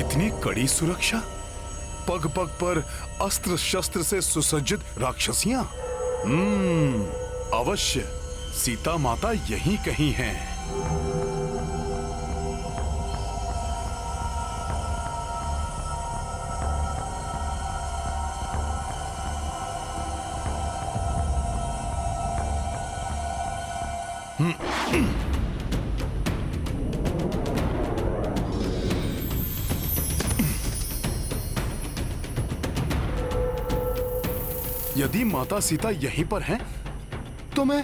इतनी कड़ी सुरक्षा, पग पग पर अस्त्र शस्त्र से सुसज्जित राक्षसियां। अवश्य सीता माता यहीं कहीं हैं। यदि माता सीता यहीं पर हैं, तो मैं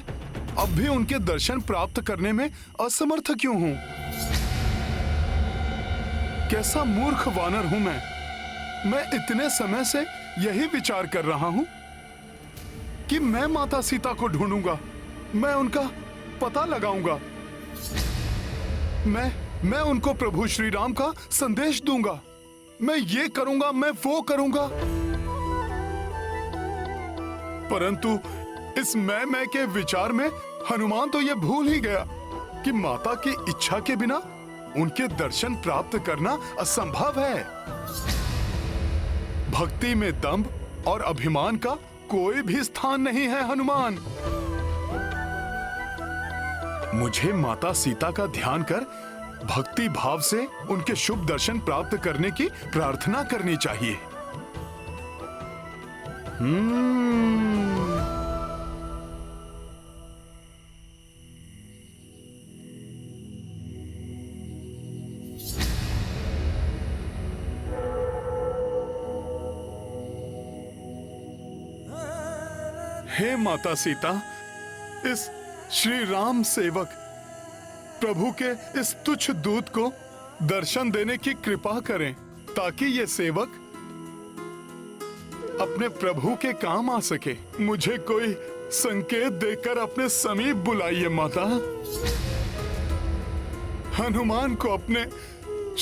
अब भी उनके दर्शन प्राप्त करने में असमर्थ क्यों हूं? कैसा मूर्ख वानर हूं मैं इतने समय से यही विचार कर रहा हूं कि मैं माता सीता को ढूंढूंगा, मैं उनका पता लगाऊंगा, मैं उनको प्रभु श्री राम का संदेश दूंगा, मैं ये करूंगा, मैं वो करूंगा। परंतु इस मैं के विचार में हनुमान तो यह भूल ही गया कि माता की इच्छा के बिना उनके दर्शन प्राप्त करना असंभव है। भक्ति में दंभ और अभिमान का कोई भी स्थान नहीं है हनुमान। मुझे माता सीता का ध्यान कर भक्ति भाव से उनके शुभ दर्शन प्राप्त करने की प्रार्थना करनी चाहिए। हे माता सीता, इस श्री राम सेवक प्रभु के इस तुच्छ दूत को दर्शन देने की कृपा करें, ताकि ये सेवक अपने प्रभु के काम आ सके। मुझे कोई संकेत देकर अपने समीप बुलाइए माता। हनुमान को अपने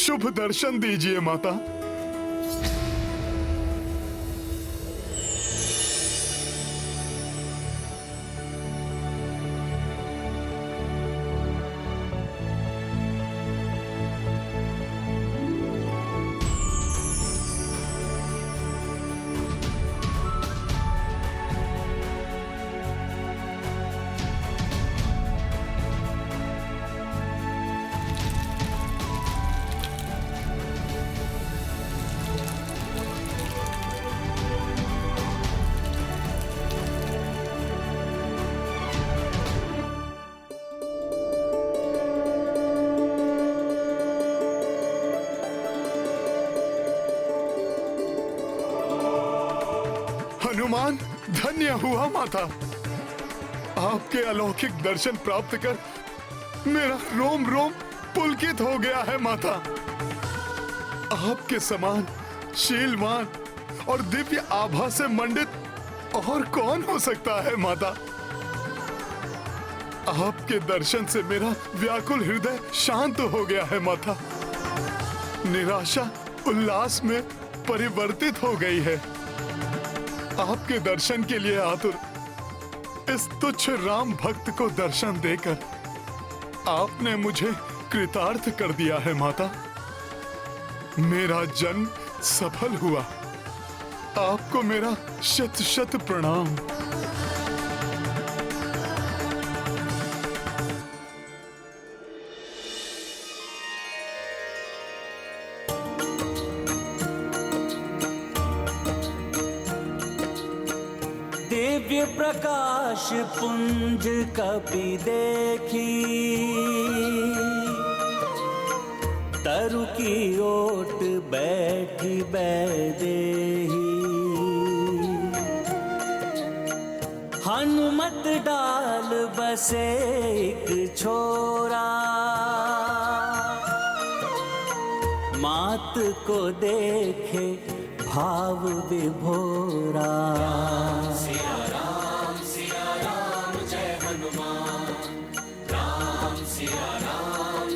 शुभ दर्शन दीजिए माता। हनुमान, धन्य हुआ माता। आपके अलौकिक दर्शन प्राप्त कर मेरा रोम रोम पुलकित हो गया है माता। आपके समान शीलवान और दिव्य आभा से मंडित और कौन हो सकता है माता। आपके दर्शन से मेरा व्याकुल हृदय शांत हो गया है माता। निराशा उल्लास में परिवर्तित हो गई है। आपके दर्शन के लिए आतुर इस तुच्छ राम भक्त को दर्शन देकर आपने मुझे कृतार्थ कर दिया है माता। मेरा जन्म सफल हुआ। आपको मेरा शत शत प्रणाम। दिव्य प्रकाश पुंज कपि देखी, तरु की ओट बैठी बैदेही। हनुमत डाल बसे एक छोरा, मात को देखे भाव विभोरा। सिया राम जय हनुमान, राम सिया राम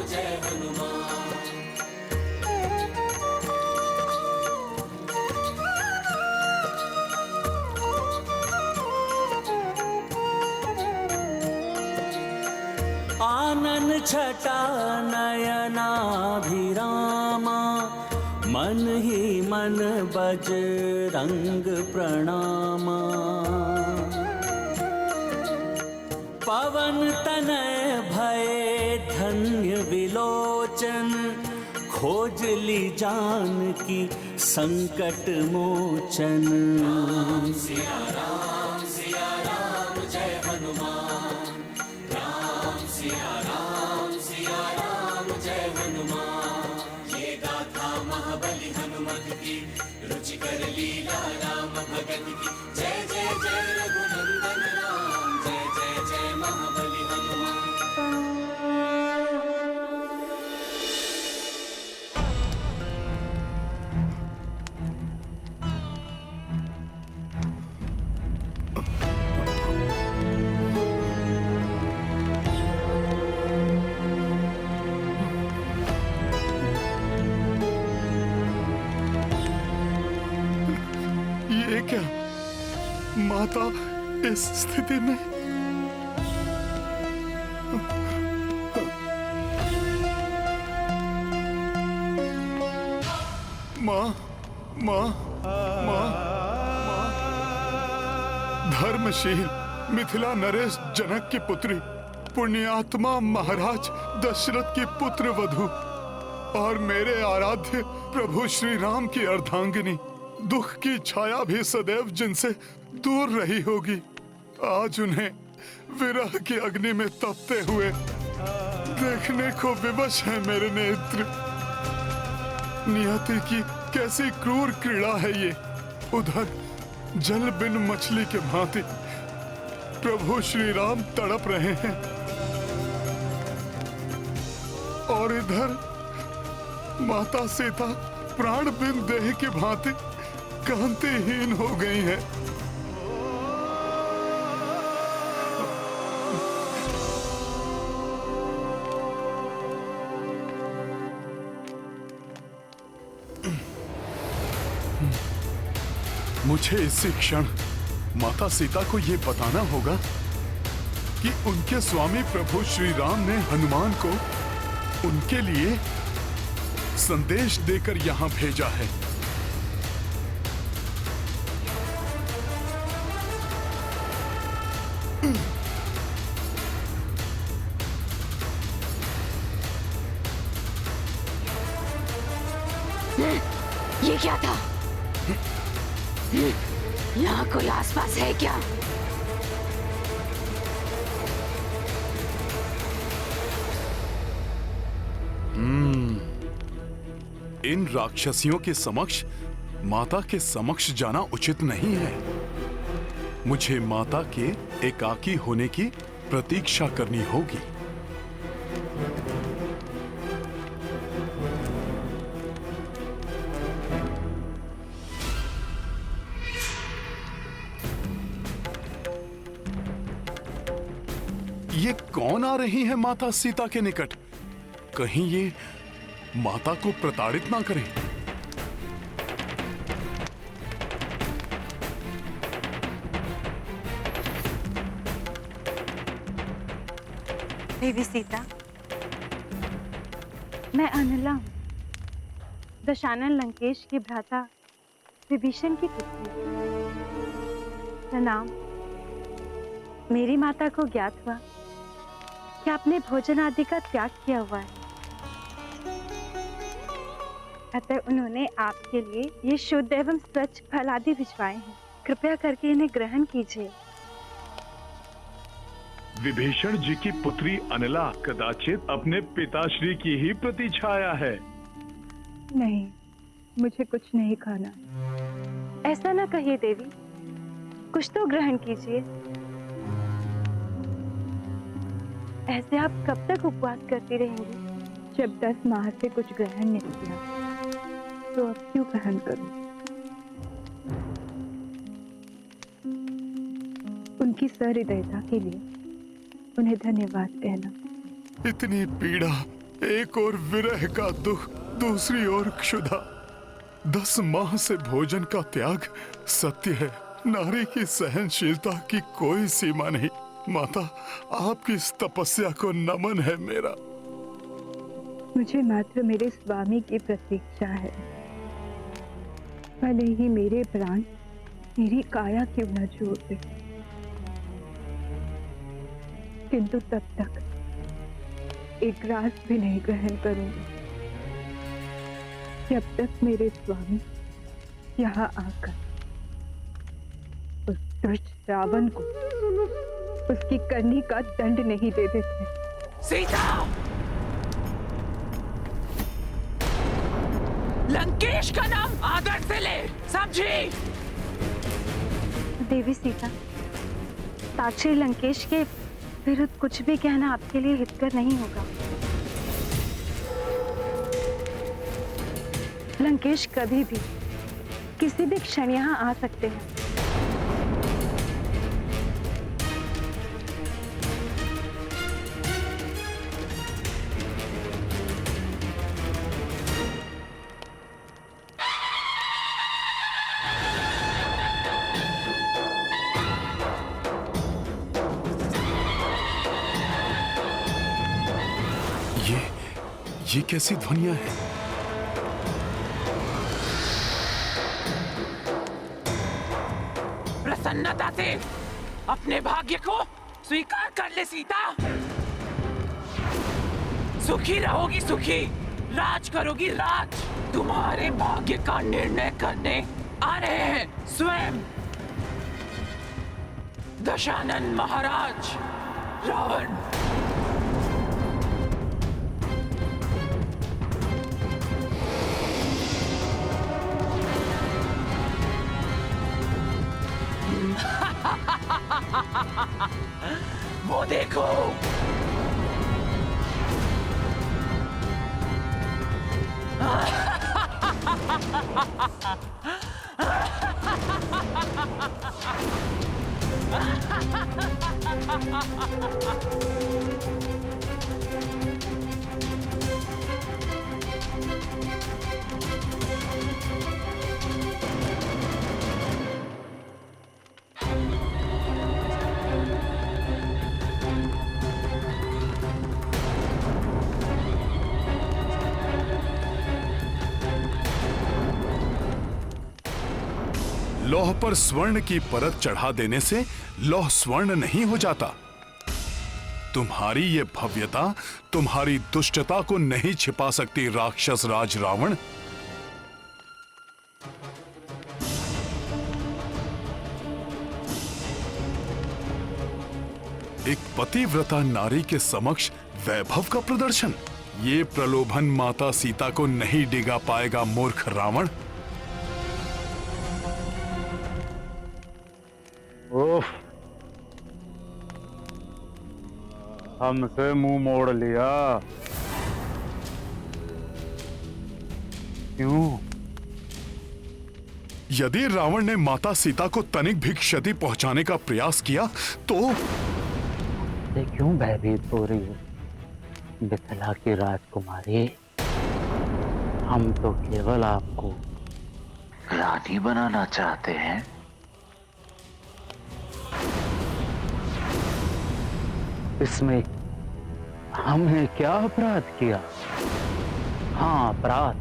जय हनुमान। आनन छटा नयनाभिराम, मन ही मन बजरंग प्रणामा। पवन तनय भय धन्य विलोचन, खोज ली जानकी संकट मोचन। राम सिया राम जय हनुमान, राम सिया राम जय हनुमान। ये गाथा महाबली हनुमत की, रुचिकर लीला राम भगत की। जय जय जय रघुनंदन राम, जय जय जय महाबली हनुमान। ये क्या, माता इस स्थिति में? माँ, माँ, माँ, माँ। धर्मशील मिथिला नरेश जनक की पुत्री, पुण्यात्मा महाराज दशरथ की पुत्र वधु और मेरे आराध्य प्रभु श्री राम की अर्धांगिनी, दुख की छाया भी सदैव जिनसे दूर रही होगी, आज उन्हें विरह की अग्नि में तपते हुए देखने को विवश है मेरे नेत्र। नियति की कैसी क्रूर क्रीड़ा है ये। उधर जल बिन मछली के भांति प्रभु श्री राम तड़प रहे हैं और इधर माता सीता प्राण बिन देह की भांति कांतिहीन हो गई है। मुझे इसी क्षण माता सीता को ये बताना होगा कि उनके स्वामी प्रभु श्री राम ने हनुमान को उनके लिए संदेश देकर यहां भेजा है। ये क्या था? यहाँ कोई आसपास है क्या? इन राक्षसियों के समक्ष माता के समक्ष जाना उचित नहीं है। मुझे माता के एकाकी होने की प्रतीक्षा करनी होगी। ये कौन आ रही है माता सीता के निकट? कहीं ये माता को प्रताड़ित ना करें। देवी सीता, मैं अनिला हूँ, दशानन लंकेश के भ्राता विभीषण की पुत्री। प्रणाम। मेरी माता को ज्ञात हुआ कि आपने भोजन आदि का त्याग किया हुआ है, अतः उन्होंने आपके लिए ये शुद्ध एवं स्वच्छ फल आदि भिजवाए हैं। कृपया करके इन्हें ग्रहण कीजिए। विभीषण जी की पुत्री अनिला कदाचित अपने पिताश्री की ही प्रतिछाया है। नहीं, मुझे कुछ नहीं खाना। ऐसा ना कहिए देवी, कुछ तो ग्रहण कीजिए। ऐसे आप कब तक उपवास करती रहेंगी? जब 10 माह से कुछ ग्रहण नहीं किया तो अब क्यों ग्रहण करूं? उनकी सहृदयता के लिए उन्हें धन्यवाद कहना। इतनी पीड़ा, एक और विरह का दुख, दूसरी ओर क्षुधा। 10 माह से भोजन का त्याग सत्य है। नारी की सहनशीलता की कोई सीमा नहीं। माता, आपकी इस तपस्या को नमन है मेरा। मुझे मात्र मेरे स्वामी की प्रतीक्षा है। भले ही मेरे प्राण मेरी काया क्यों न छोड़ दे, किंतु तब तक एक रास भी नहीं ग्रहण करूंगी जब तक मेरे स्वामी यहाँ आकर उस दुष्ट रावण को उसकी करनी का दंड नहीं दे देते। सीता! लंकेश का नाम आदर से ले, समझी? देवी सीता, ताक्षी लंकेश के विरुद्ध कुछ भी कहना आपके लिए हितकर नहीं होगा। लंकेश कभी भी किसी भी क्षण यहाँ आ सकते हैं। ये कैसी ध्वनियां हैं? प्रसन्नता से अपने भाग्य को स्वीकार कर ले सीता। सुखी रहोगी सुखी, राज करोगी राज। तुम्हारे भाग्य का निर्णय करने आ रहे हैं स्वयं दशानन महाराज रावण। वो देखो, लौह पर स्वर्ण की परत चढ़ा देने से लौह स्वर्ण नहीं हो जाता। तुम्हारी ये भव्यता तुम्हारी दुष्टता को नहीं छिपा सकती राक्षस राज रावण। एक पतिव्रता नारी के समक्ष वैभव का प्रदर्शन, ये प्रलोभन माता सीता को नहीं डिगा पाएगा मूर्ख रावण। उफ, हमसे मुंह मोड़ लिया। क्यों? यदि रावण ने माता सीता को तनिक भी क्षति पहुंचाने का प्रयास किया तो क्यों भयभीत हो रही हो मिथिला की राजकुमारी? हम तो केवल आपको रानी बनाना चाहते हैं। इसमें हमने क्या अपराध किया? हाँ, अपराध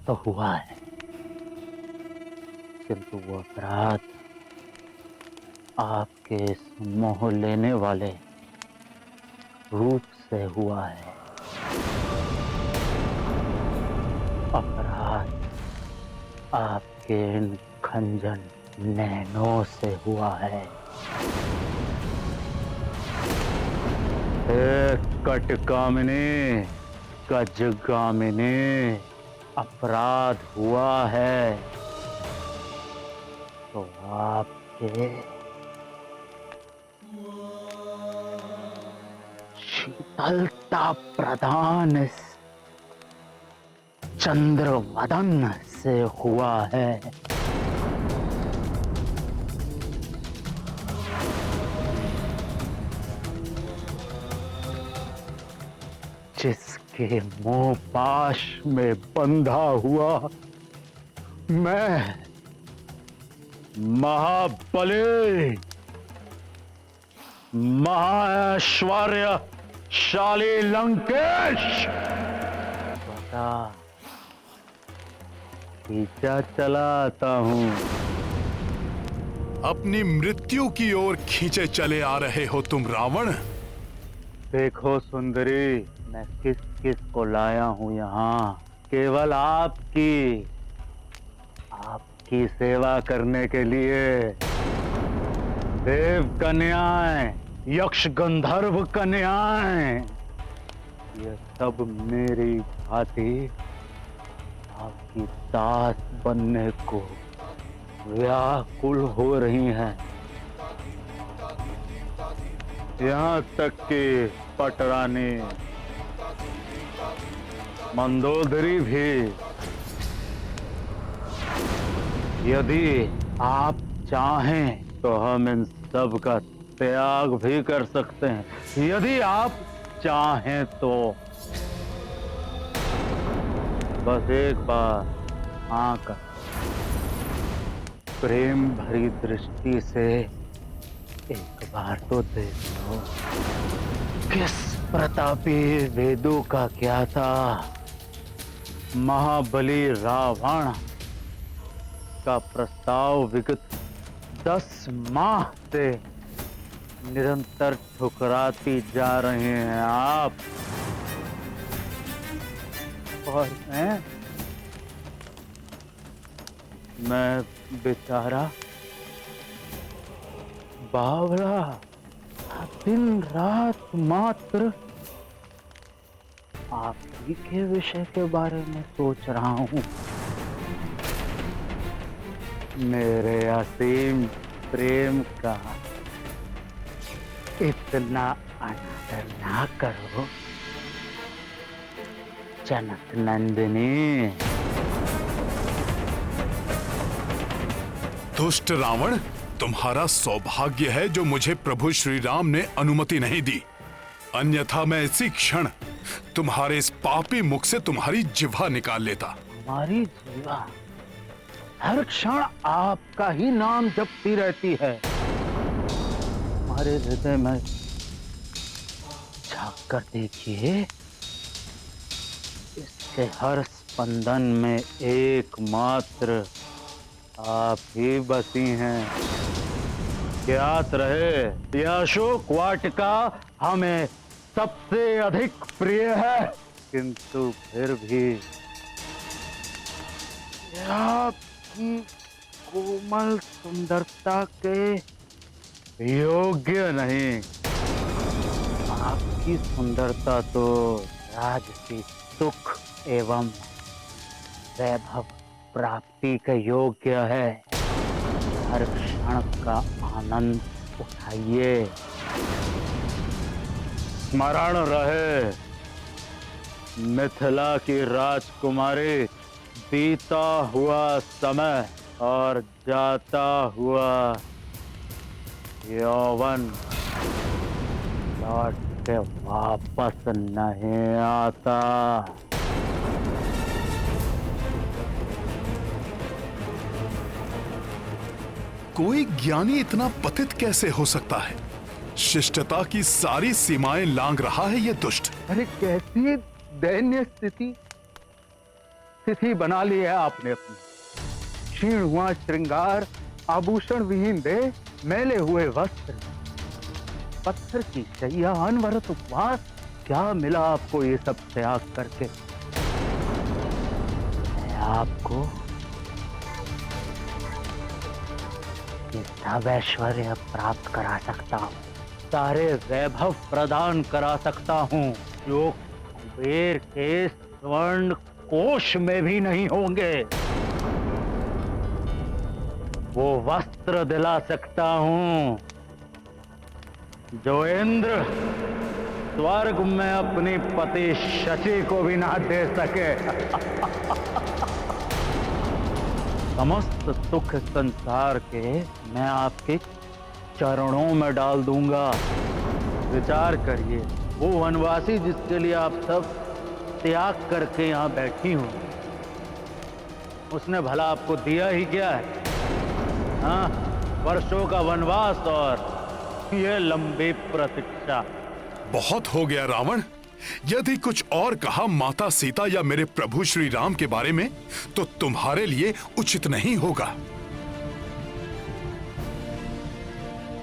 तो हुआ है, किंतु वो अपराध आपके इस मोह लेने वाले रूप से हुआ है। अपराध आपके इन खंजन नैनों से हुआ है। कटकामिनी, गजगामिनी, अपराध हुआ है तो आपके शीतलता प्रदान इस चंद्रवदन से हुआ है। जिसके मोह पाश में बंधा हुआ मैं महाबली महाऐश्वर्यशाली लंकेश खींचा चला आता हूँ। अपनी मृत्यु की ओर खींचे चले आ रहे हो तुम रावण। देखो सुंदरी, मैं किस किस को लाया हूँ यहाँ, केवल आपकी सेवा करने के लिए। देव कन्याएं, यक्ष गंधर्व कन्याएं, ये सब मेरी भांति आपकी दास बनने को व्याकुल हो रही हैं। यहाँ तक कि पटरानी मंदोदरी भी, यदि आप चाहें तो हम इन सब का त्याग भी कर सकते हैं। यदि आप चाहें तो बस एक बार आकर प्रेम भरी दृष्टि से एक बार तो देख लो। किस प्रतापी वेदों का क्या था, महाबली रावण का प्रस्ताव विगत 10 माह से निरंतर ठुकराती जा रहे हैं आप। और मैं बेचारा बावला दिन रात मात्र आप ही के विषय के बारे में सोच रहा हूँ। मेरे असीम प्रेम का इतना अनादर ना करो जनक नंदिनी। दुष्ट रावण, तुम्हारा सौभाग्य है जो मुझे प्रभु श्री राम ने अनुमति नहीं दी, अन्यथा मैं इसी क्षण तुम्हारे इस पापी मुख से तुम्हारी जिह्वा निकाल लेता। हमारी जिह्वा हर क्षण आपका ही नाम जपती रहती है। हमारे हृदय में झांक कर देखिए, इसके हर स्पंदन में एकमात्र आप ही बसी हैं। ज्ञात रहे, यह अशोक वाटिका हमें सबसे अधिक प्रिय है, किंतु फिर भी आपकी कोमल सुंदरता के योग्य नहीं। आपकी सुंदरता तो राजसी सुख एवं वैभव प्राप्ति के योग्य है। हर क्षण का आनंद उठाइए। स्मरण रहे, मिथिला की राजकुमारी, बीता हुआ समय और जाता हुआ यौवन लौट के वापस नहीं आता। कोई ज्ञानी इतना पतित कैसे हो सकता है? शिष्टता की सारी सीमाएं लांघ रहा है ये दुष्ट। अरे कैसी दयनीय स्थिति बना ली है आपने अपनी। क्षीण हुआ श्रृंगार, आभूषण विहीन देह, मैले हुए वस्त्र, पत्थर की शैया, अनवरत उपवास, क्या मिला आपको ये सब त्याग करके? मैं आपको ये सब ऐश्वर्य प्राप्त करा सकता हूँ, सारे वैभव प्रदान करा सकता हूँ जो कुबेर के स्वर्ण कोश में भी नहीं होंगे। वो वस्त्र दिला सकता हूँ जो इंद्र स्वर्ग में अपनी पति शची को भी ना दे सके। समस्त सुख संसार के मैं आपके चरणों में डाल दूंगा। विचार करिए, वो वनवासी जिसके लिए आप सब त्याग करके यहाँ बैठी हो, उसने भला आपको दिया ही क्या है? हाँ, वर्षों का वनवास और ये लंबी प्रतीक्षा। बहुत हो गया रावण, यदि कुछ और कहा माता सीता या मेरे प्रभु श्री राम के बारे में तो तुम्हारे लिए उचित नहीं होगा।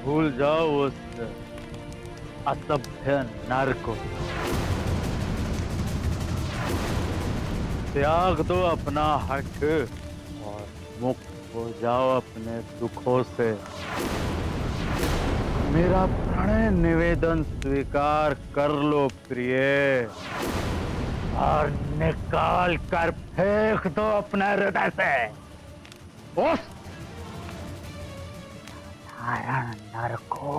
भूल जाओ उस असभ्य नर को। त्याग दो अपना हठ और मुक्त हो जाओ अपने दुखों से। मेरा प्रणय निवेदन स्वीकार कर लो प्रिय, और निकाल कर फेंक दो अपने हृदय से उस नारायण नर को।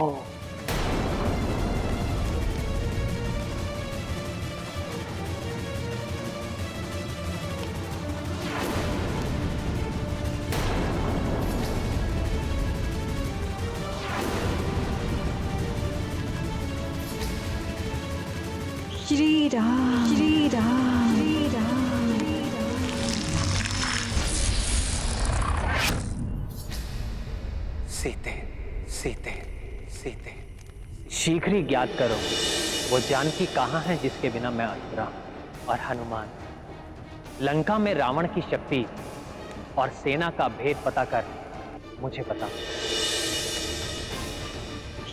श्री राम, श्री राम, श्री राम। सीते, सीते, सीते। शीघ्र ही ज्ञात करो वो जानकी कहाँ है जिसके बिना मैं अधूरा हूं। और हनुमान, लंका में रावण की शक्ति और सेना का भेद पता कर मुझे बता।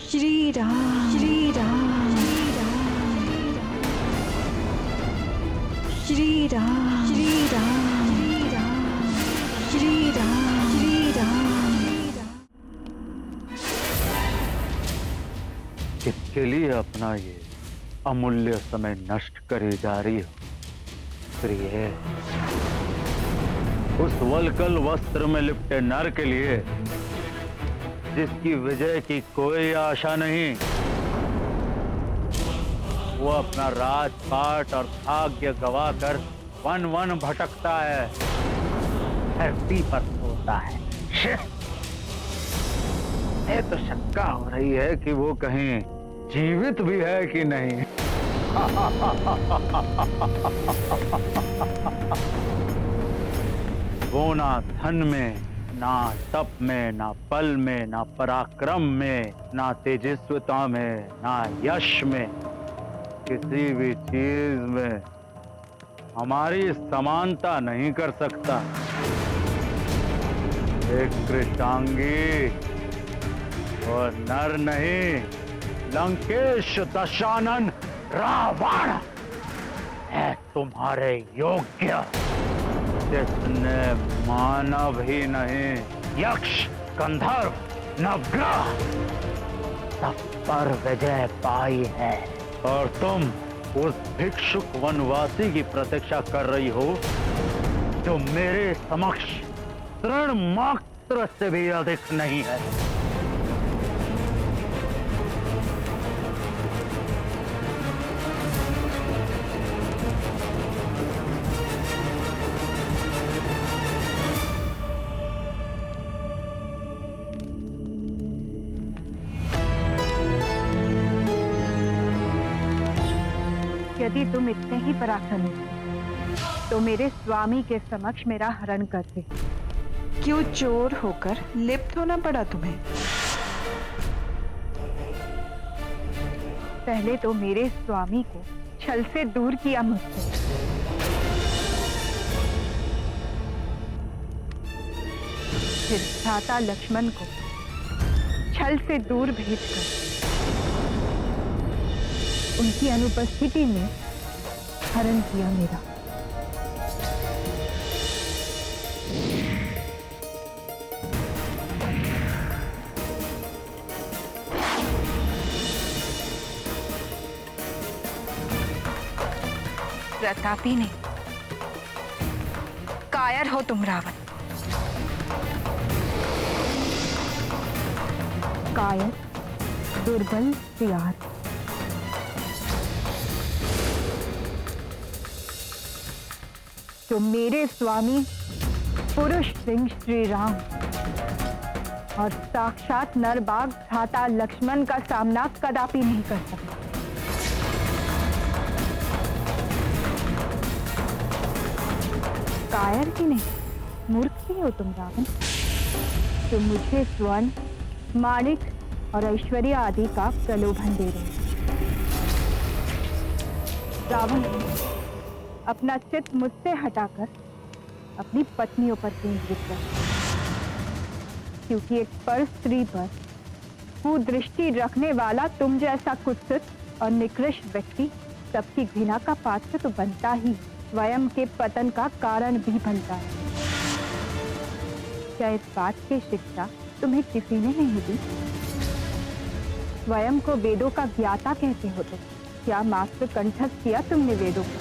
श्री राम, श्री राम, श्री राम, श्री राम, श्री राम, श्री राम। किसके लिए अपना ये अमूल्य समय नष्ट करे जा रही हो प्रिय? उस वलकल वस्त्र में लिपटे नर के लिए जिसकी विजय की कोई आशा नहीं। वो अपना राजपाट और भाग्य गवाकर वन वन भटकता है, धरती पर सोता है। ये तो शंका हो रही है कि वो कहीं जीवित भी है कि नहीं। वो ना धन में, ना तप में, ना बल में, ना पराक्रम में, ना तेजस्विता में, ना यश में, किसी भी चीज में हमारी समानता नहीं कर सकता। एक कृतांगी और नर नहीं, लंकेश दशानन रावण है तुम्हारे योग्य, जिसने मानव ही नहीं यक्ष, गंधर्व, नवग्रह सब पर विजय पाई है। और तुम उस भिक्षुक वनवासी की प्रतीक्षा कर रही हो जो मेरे समक्ष तृण मात्र से भी अधिक नहीं है। यदि तुम इतने ही पराक्रमी हो तो मेरे स्वामी के समक्ष मेरा हरण करते। क्यों चोर होकर लिप्त होना पड़ा तुम्हें? पहले तो मेरे स्वामी को छल से दूर किया मुझसे, फिर भ्राता लक्ष्मण को छल से दूर भेजकर उनकी अनुपस्थिति में हरण किया मेरा। प्रतापी ने, कायर हो तुम रावण। कायर, दुर्बल, सियार। जो मेरे स्वामी पुरुष सिंह श्री राम और साक्षात नरबाग भ्राता लक्ष्मण का सामना कदापि नहीं कर सकता। कायर ही नहीं, मूर्ख ही हो तुम रावण, जो मुझे स्वर्ण, माणिक और ऐश्वर्य आदि का प्रलोभन दे रहे हो। रावण अपना चित्त मुझसे हटाकर अपनी पत्नियों पर केंद्रित कर, क्योंकि एक पर स्त्री पर कुदृष्टि रखने वाला तुम जैसा कुत्सित और निकृष्ट व्यक्ति सबकी घृणा का पात्र तो बनता ही, स्वयं के पतन का कारण भी बनता है। क्या इस बात की शिक्षा तुम्हें किसी ने नहीं दी? स्वयं को वेदों का ज्ञाता कहते हो तो क्या मात्र कंठस्थ किया तुमने वेदों को?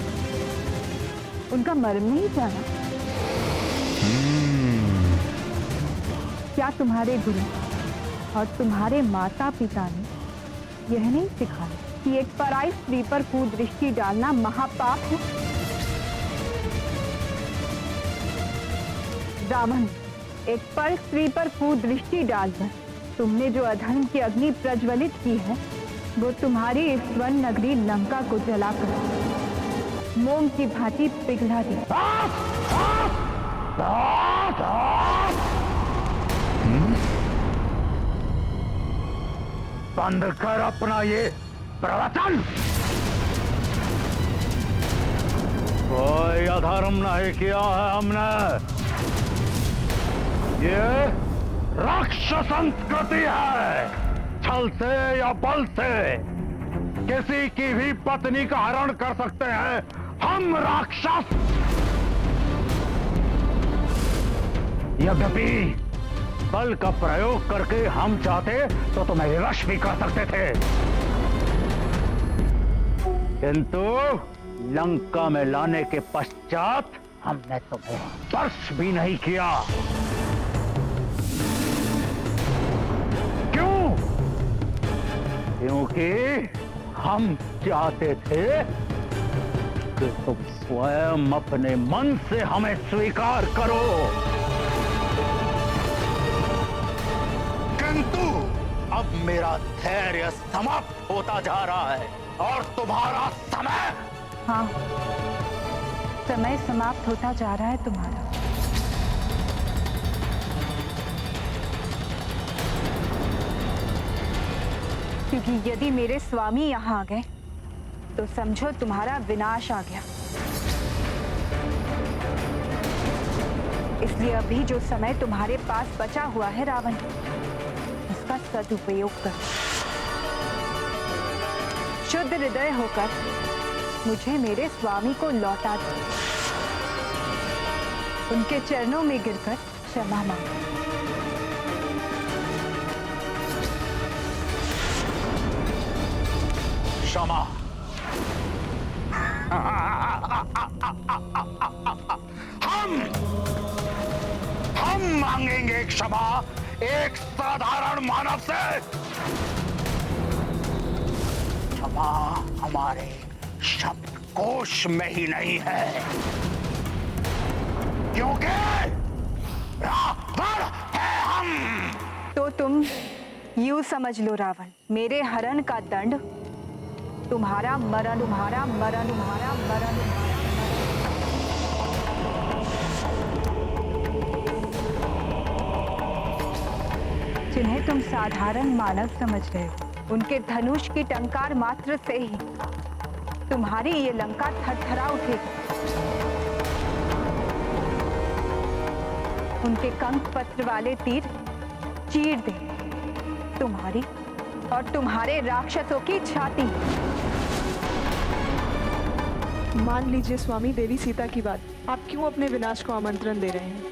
उनका मर्म नहीं जाना? क्या तुम्हारे गुरु और तुम्हारे माता पिता ने यह नहीं सिखाया कि एक पराई स्त्री पर कुदृष्टि डालना महापाप है? रावण, एक पर स्त्री पर कुदृष्टि डालकर तुमने जो अधर्म की अग्नि प्रज्वलित की है, वो तुम्हारी इस स्वर्ण नगरी लंका को जलाकर मोम की भांति पिघला दी। बंद कर अपना ये प्रवचन। कोई अधर्म नहीं किया है हमने। ये राक्षस संस्कृति है। छल से या बल से किसी की भी पत्नी का हरण कर सकते हैं हम राक्षस। यद्यपि बल का प्रयोग करके हम चाहते तो तुम्हें विवश भी कर सकते थे, किंतु लंका में लाने के पश्चात हमने तुम्हें स्पर्श भी नहीं किया। क्यों? क्योंकि हम चाहते थे कि तुम स्वयं अपने मन से हमें स्वीकार करो, किंतु अब मेरा धैर्य समाप्त होता जा रहा है और तुम्हारा समय। हाँ, समय समाप्त होता जा रहा है तुम्हारा। क्योंकि यदि मेरे स्वामी यहाँ आ गए तो समझो तुम्हारा विनाश आ गया। इसलिए अभी जो समय तुम्हारे पास बचा हुआ है रावण, उसका सदुपयोग करो। शुद्ध हृदय होकर मुझे मेरे स्वामी को लौटा दो। उनके चरणों में गिरकर क्षमा मांगो। क्षमा? हम मांगेंगे क्षमा एक साधारण मानव से? क्षमा हमारे शब्दकोश में ही नहीं है, क्योंकि रावण है हम। तो तुम यूं समझ लो रावण, मेरे हरण का दंड तुम्हारा मरण, तुम्हारा मरण, तुम्हारा मरण। जिन्हें तुम साधारण मानव समझ रहे हो, उनके धनुष की टंकार मात्र से ही तुम्हारी ये लंका थरथरा उठेगी। उनके कंक पत्र वाले तीर चीर दे तुम्हारी और तुम्हारे राक्षसों की छाती। मान लीजिए स्वामी, देवी सीता की बात, आप क्यों अपने विनाश को आमंत्रण दे रहे हैं?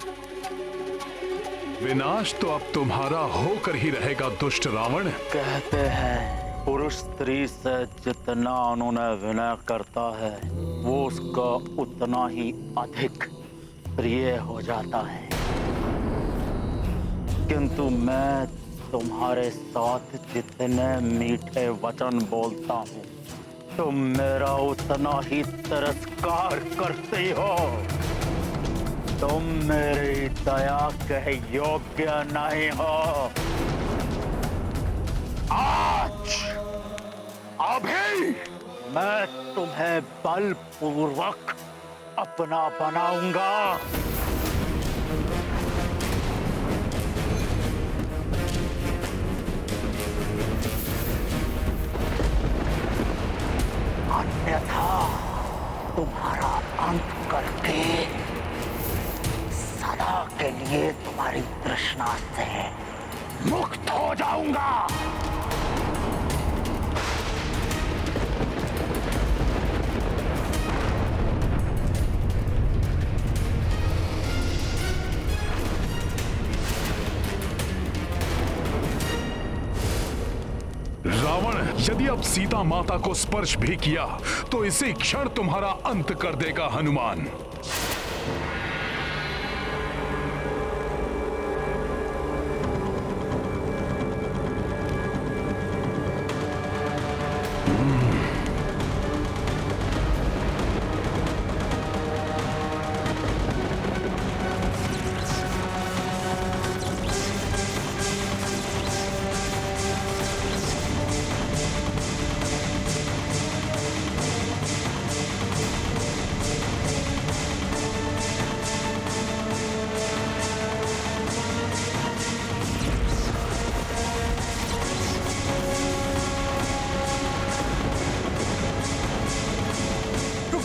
विनाश तो अब तुम्हारा होकर ही रहेगा दुष्ट रावण। कहते हैं पुरुष स्त्री से जितना उन्होंने विनय करता है वो उसका उतना ही अधिक प्रिय हो जाता है, किंतु मैं तुम्हारे साथ जितने मीठे वचन बोलता हूँ तुम मेरा उतना ही तिरस्कार करती हो। तुम मेरी दया के योग्य नहीं हो। आज अभी मैं तुम्हें बलपूर्वक अपना बनाऊंगा। अन्यथा तुम्हारा अंत करके सदा के लिए तुम्हारी तृष्णा से मुक्त हो जाऊंगा। रावण यदि अब सीता माता को स्पर्श भी किया तो इसी क्षण तुम्हारा अंत कर देगा हनुमान।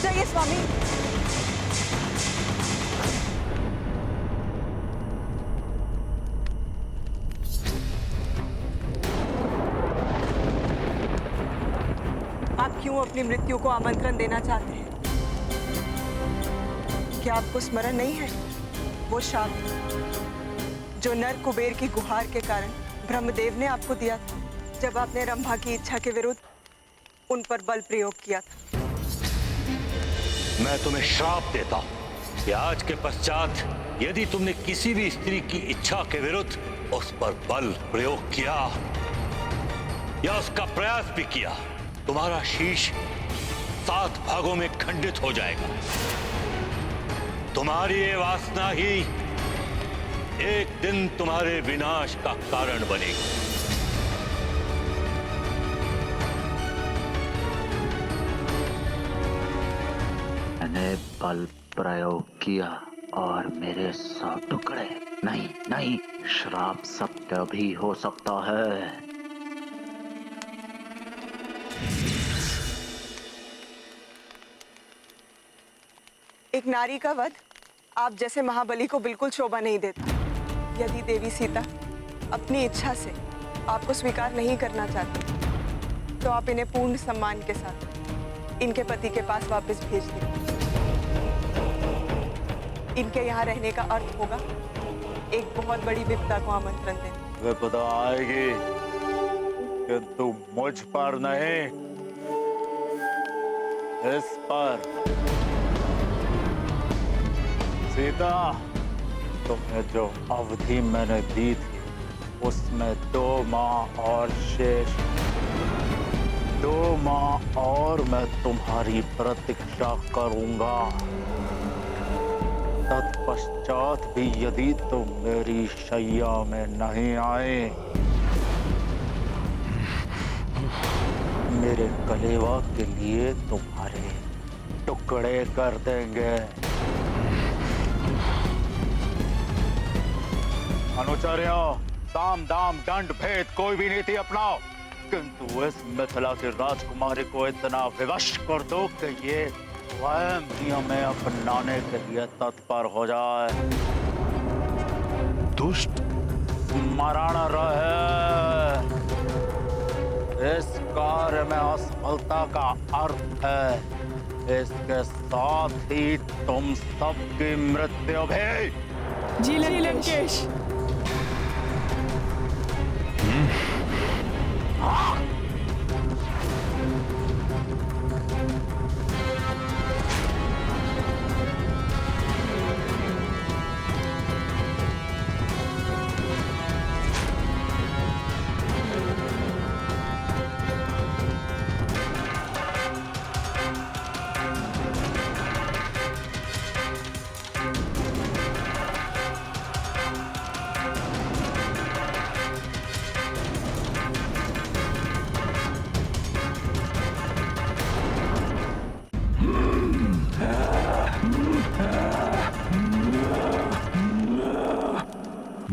जाइए स्वामी। आप क्यों अपनी मृत्यु को आमंत्रण देना चाहते हैं? क्या आपको स्मरण नहीं है वो शाप जो नर कुबेर की गुहार के कारण ब्रह्मदेव ने आपको दिया था, जब आपने रंभा की इच्छा के विरुद्ध उन पर बल प्रयोग किया था? मैं तुम्हें श्राप देता हूं कि आज के पश्चात यदि तुमने किसी भी स्त्री की इच्छा के विरुद्ध उस पर बल प्रयोग किया या उसका प्रयास भी किया, तुम्हारा शीश 7 भागों में खंडित हो जाएगा। तुम्हारी ये वासना ही एक दिन तुम्हारे विनाश का कारण बनेगी। मैंने बल प्रयोग किया और मेरे 100 टुकड़े नहीं नहीं, श्राप सत्य भी हो सकता है। एक नारी का वध आप जैसे महाबली को बिल्कुल शोभा नहीं देता। यदि देवी सीता अपनी इच्छा से आपको स्वीकार नहीं करना चाहती तो आप इन्हें पूर्ण सम्मान के साथ इनके पति के पास वापस भेज दें। इनके यहाँ रहने का अर्थ होगा एक बहुत बड़ी विपदा को आमंत्रण देना। विपदा आएगी किंतु मुझ पर नहीं, इस पर। सीता, तुम्हें जो अवधि मैंने दी थी उसमें 2 माह और शेष। 2 माह और मैं तुम्हारी प्रतीक्षा करूंगा। तत्पश्चात भी यदि तुम मेरी शैया में नहीं आए, मेरे कलेवा के लिए तुम्हारे टुकड़े कर देंगे। अनुचर्यों, साम दाम दंड भेद कोई भी नीति अपनाओ, किंतु इस मिथिला की राजकुमारी को इतना विवश कर दो कि ये स्वयं नियमें अपनाने के लिए तत्पर हो जाए। दुष्ट मरण रहे। इस कार्य में असफलता का अर्थ है इसके साथ ही तुम सबकी मृत्यु भी। जी लंकेश।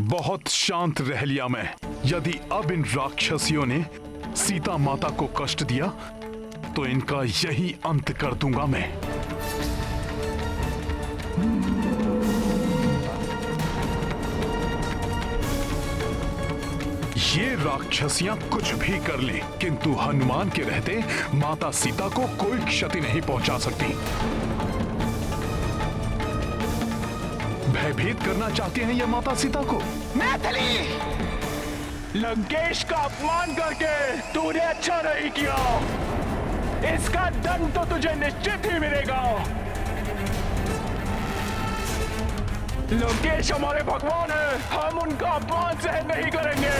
बहुत शांत रह लिया मैं। यदि अब इन राक्षसियों ने सीता माता को कष्ट दिया तो इनका यही अंत कर दूंगा मैं। ये राक्षसियां कुछ भी कर ले, किंतु हनुमान के रहते माता सीता को कोई क्षति नहीं पहुंचा सकती। भयभीत करना चाहते हैं ये माता सीता को। मैथिली, लंकेश का अपमान करके तूने अच्छा नहीं किया। इसका दंड तो तुझे निश्चित ही मिलेगा। लंकेश हमारे भगवान है, हम उनका अपमान सहन नहीं करेंगे।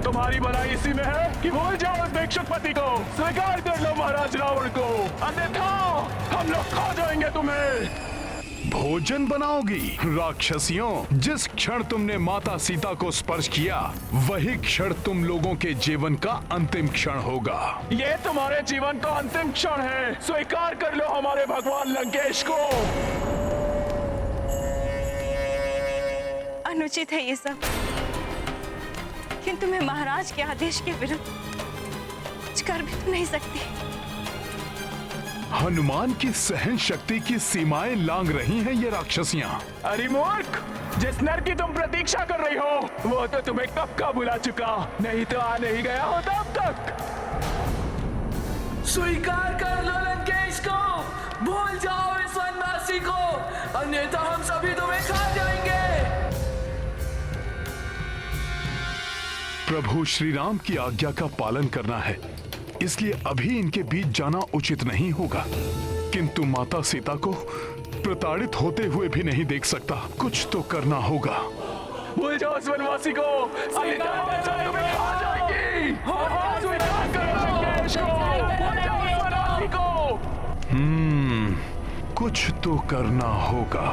तुम्हारी भलाई इसी में है कि भूल जाओ उस भिक्षुकपति को, स्वीकार कर लो महाराज रावण को, अन्यथा हम लोग खा जाएंगे तुम्हें। भोजन बनाओगी राक्षसियों? जिस क्षण तुमने माता सीता को स्पर्श किया वही क्षण तुम लोगों के जीवन का अंतिम क्षण होगा। ये तुम्हारे जीवन का अंतिम क्षण है, स्वीकार कर लो हमारे भगवान लंकेश को। अनुचित है ये सब, किंतु मैं महाराज के आदेश के विरुद्ध कुछ कर भी तो नहीं सकती। हनुमान की सहन शक्ति की सीमाएं लांघ रही हैं ये राक्षसियां। अरे मूर्ख, जिस नर की तुम प्रतीक्षा कर रही हो वो तो तुम्हें कब का बुला चुका, नहीं तो आ नहीं गया होता अब तक। स्वीकार कर लो लंकेश को, भूल जाओ इस वनवासी को, अन्यथा हम सभी तुम्हें खा जाएंगे। प्रभु श्री राम की आज्ञा का पालन करना है, इसलिए अभी इनके बीच जाना उचित नहीं होगा, किंतु माता सीता को प्रताड़ित होते हुए भी नहीं देख सकता। कुछ तो करना होगा। भूल जाओ इस वनवासी को, अन्यथा हम तुम्हें खा जाएंगे। स्वीकार करो लंकेश को, भूल जाओ इस वनवासी को। कुछ तो करना होगा।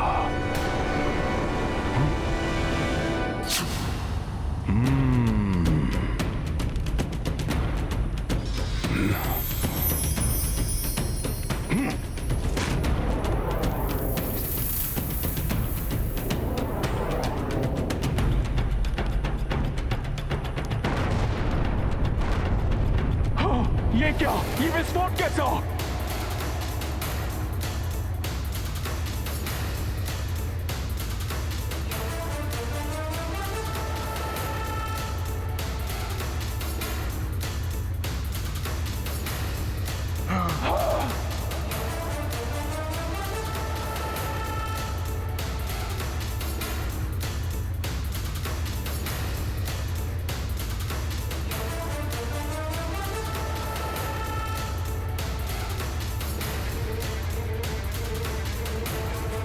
ये क्या, ये विस्फोट कैसा?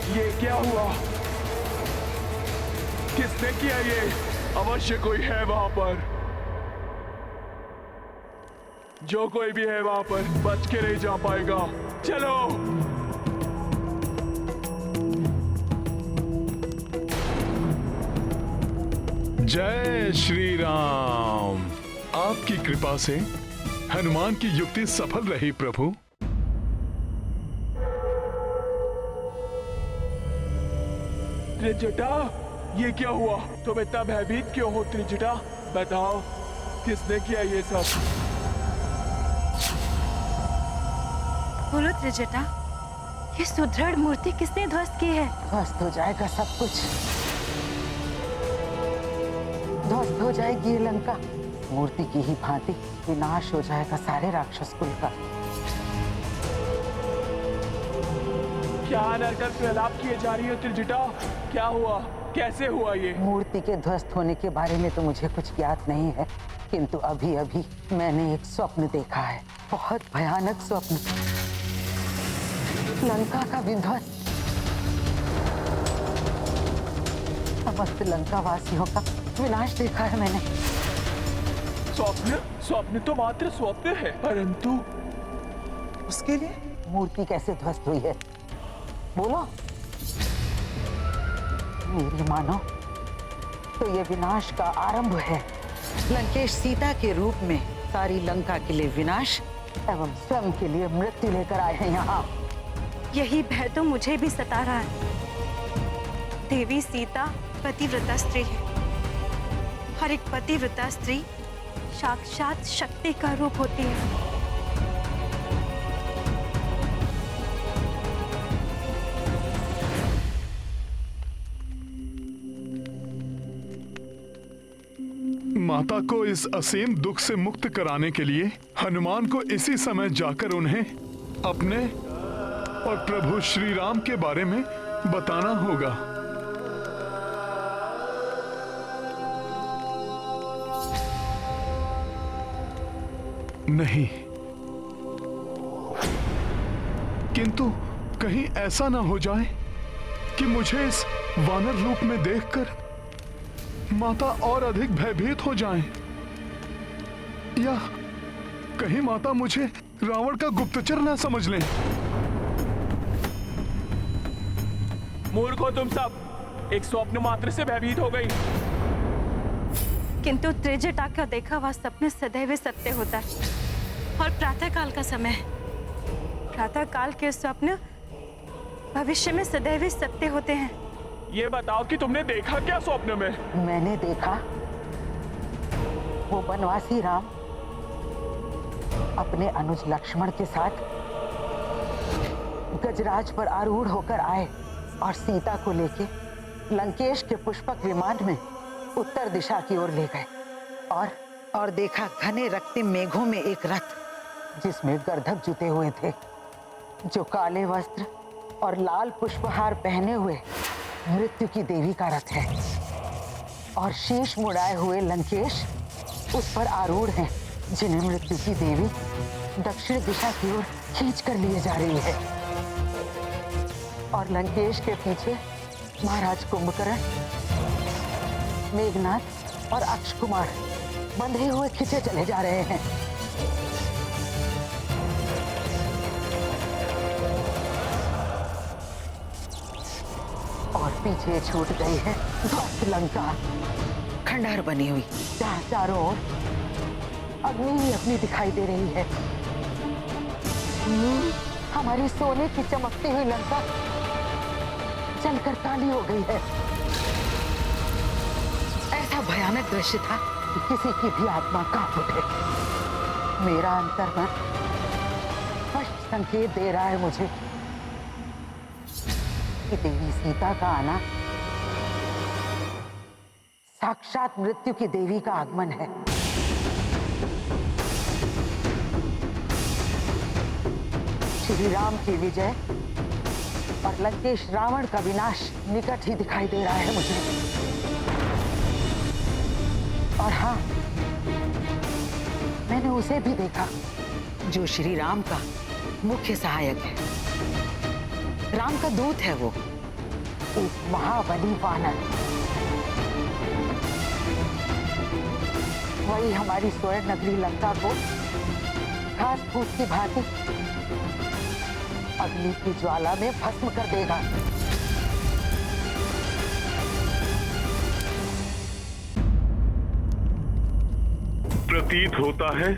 ये क्या हुआ? किसने किया ये? अवश्य कोई है वहां पर। जो कोई भी है वहां पर बच के नहीं जा पाएगा। चलो। जय श्री राम। आपकी कृपा से हनुमान की युक्ति सफल रही प्रभु। त्रिजटा, ये क्या हुआ? तुम इतना भयभीत क्यों हो त्रिजटा? बताओ, किसने किया ये सब? बोलो त्रिजटा, ये सुदृढ़ मूर्ति किसने ध्वस्त की है? ध्वस्त हो जाएगा सब कुछ, ध्वस्त हो जाएगी ये लंका। मूर्ति की ही भांति विनाश हो जाएगा सारे राक्षस कुल का। क्या अनर्गल प्रलाप किए जा रही हो त्रिजटा? क्या हुआ? कैसे हुआ ये? मूर्ति के ध्वस्त होने के बारे में तो मुझे कुछ ज्ञात नहीं है, किंतु अभी अभी मैंने एक स्वप्न देखा है, बहुत भयानक स्वप्न। लंका का विध्वंस, समस्त लंका वासियों का विनाश देखा है मैंने। स्वप्न? स्वप्न तो मात्र स्वप्न है, परंतु उसके लिए मूर्ति कैसे ध्वस्त हुई है? बोलो। मेरी मानो तो ये विनाश का आरंभ है। लंकेश सीता के रूप में सारी लंका के लिए विनाश एवं स्वयं के लिए मृत्यु लेकर आए हैं यहाँ। यही भय तो मुझे भी सता रहा है। देवी सीता पतिव्रता स्त्री है, हर एक पतिव्रता स्त्री साक्षात शक्ति का रूप होती है। माता को इस असीम दुख से मुक्त कराने के लिए हनुमान को इसी समय जाकर उन्हें अपने और प्रभु श्री राम के बारे में बताना होगा। नहीं, किंतु कहीं ऐसा ना हो जाए कि मुझे इस वानर रूप में देखकर माता और अधिक भयभीत हो जाएं, या कहीं माता मुझे रावण का गुप्तचर ना समझ लें। मूर्ख हो तुम सब, एक स्वप्न मात्र से भयभीत हो गई। किंतु त्रिजटा का देखा हुआ सपने सदैव सत्य होता है और प्रातः काल का समय है। प्रातः काल के स्वप्न भविष्य में सदैव सत्य होते हैं। ये बताओ कि तुमने देखा क्या स्वप्न में? मैंने देखा वो वनवासी राम अपने अनुज लक्ष्मण के साथ गजराज पर आरूढ़ होकर आए और सीता को लेके लंकेश के पुष्पक विमान में उत्तर दिशा की ओर ले गए और देखा घने रक्तिम मेघों में एक रथ जिसमें गर्दभ जुटे हुए थे, जो काले वस्त्र और लाल पुष्पहार पहने हुए मृत्यु की देवी का रथ है, और शीश मुड़ाए हुए लंकेश उस पर आरूढ़ हैं, जिन्हें मृत्यु की देवी दक्षिण दिशा की ओर खींच कर लिए जा रही है। और लंकेश के पीछे महाराज कुंभकर्ण, मेघनाथ और अक्षकुमार बंधे हुए खींचे चले जा रहे हैं। और पीछे छूट गई है ध्वस्त लंका, खंडहर बनी हुई, जहाँ चारों ओर अग्नि ही अग्नि दिखाई दे रही है। हमारी सोने की चमकती हुई लंका जलकर काली हो गई है। ऐसा भयानक दृश्य था कि किसी की भी आत्मा कांप उठे। मेरा अंतर्मन स्पष्ट संकेत दे रहा है मुझे कि देवी सीता का आना साक्षात मृत्यु की देवी का आगमन है। श्री राम की विजय और लंकेश रावण का विनाश निकट ही दिखाई दे रहा है मुझे। और हाँ, मैंने उसे भी देखा जो श्री राम का मुख्य सहायक है। राम का दूत है वो, एक महाबली वानर। वही हमारी स्वर्ण नगरी लंका को घास फूस की भांति अग्नि की ज्वाला में भस्म कर देगा। प्रतीत होता है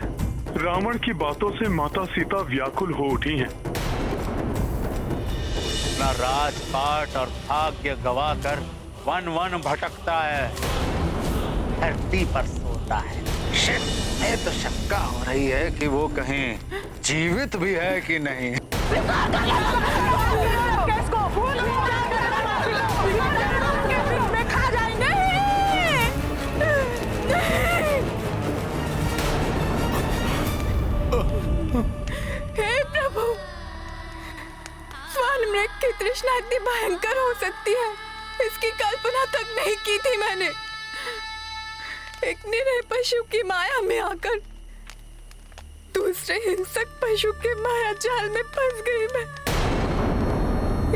रावण की बातों से माता सीता व्याकुल हो उठी हैं। अपना राजपाट और भाग्य गवाकर वन वन भटकता है, धरती पर सोता है। ये तो शंका हो रही है कि वो कहीं जीवित भी है कि नहीं। खा जाएंगे। हे प्रभु, वाल्मीकि की तृष्णा इतनी भयंकर हो सकती है, इसकी कल्पना तक नहीं की थी मैंने। एक निरीह पशु की माया में आकर दूसरे हिंसक पशु के माया जाल में फंस गई मैं।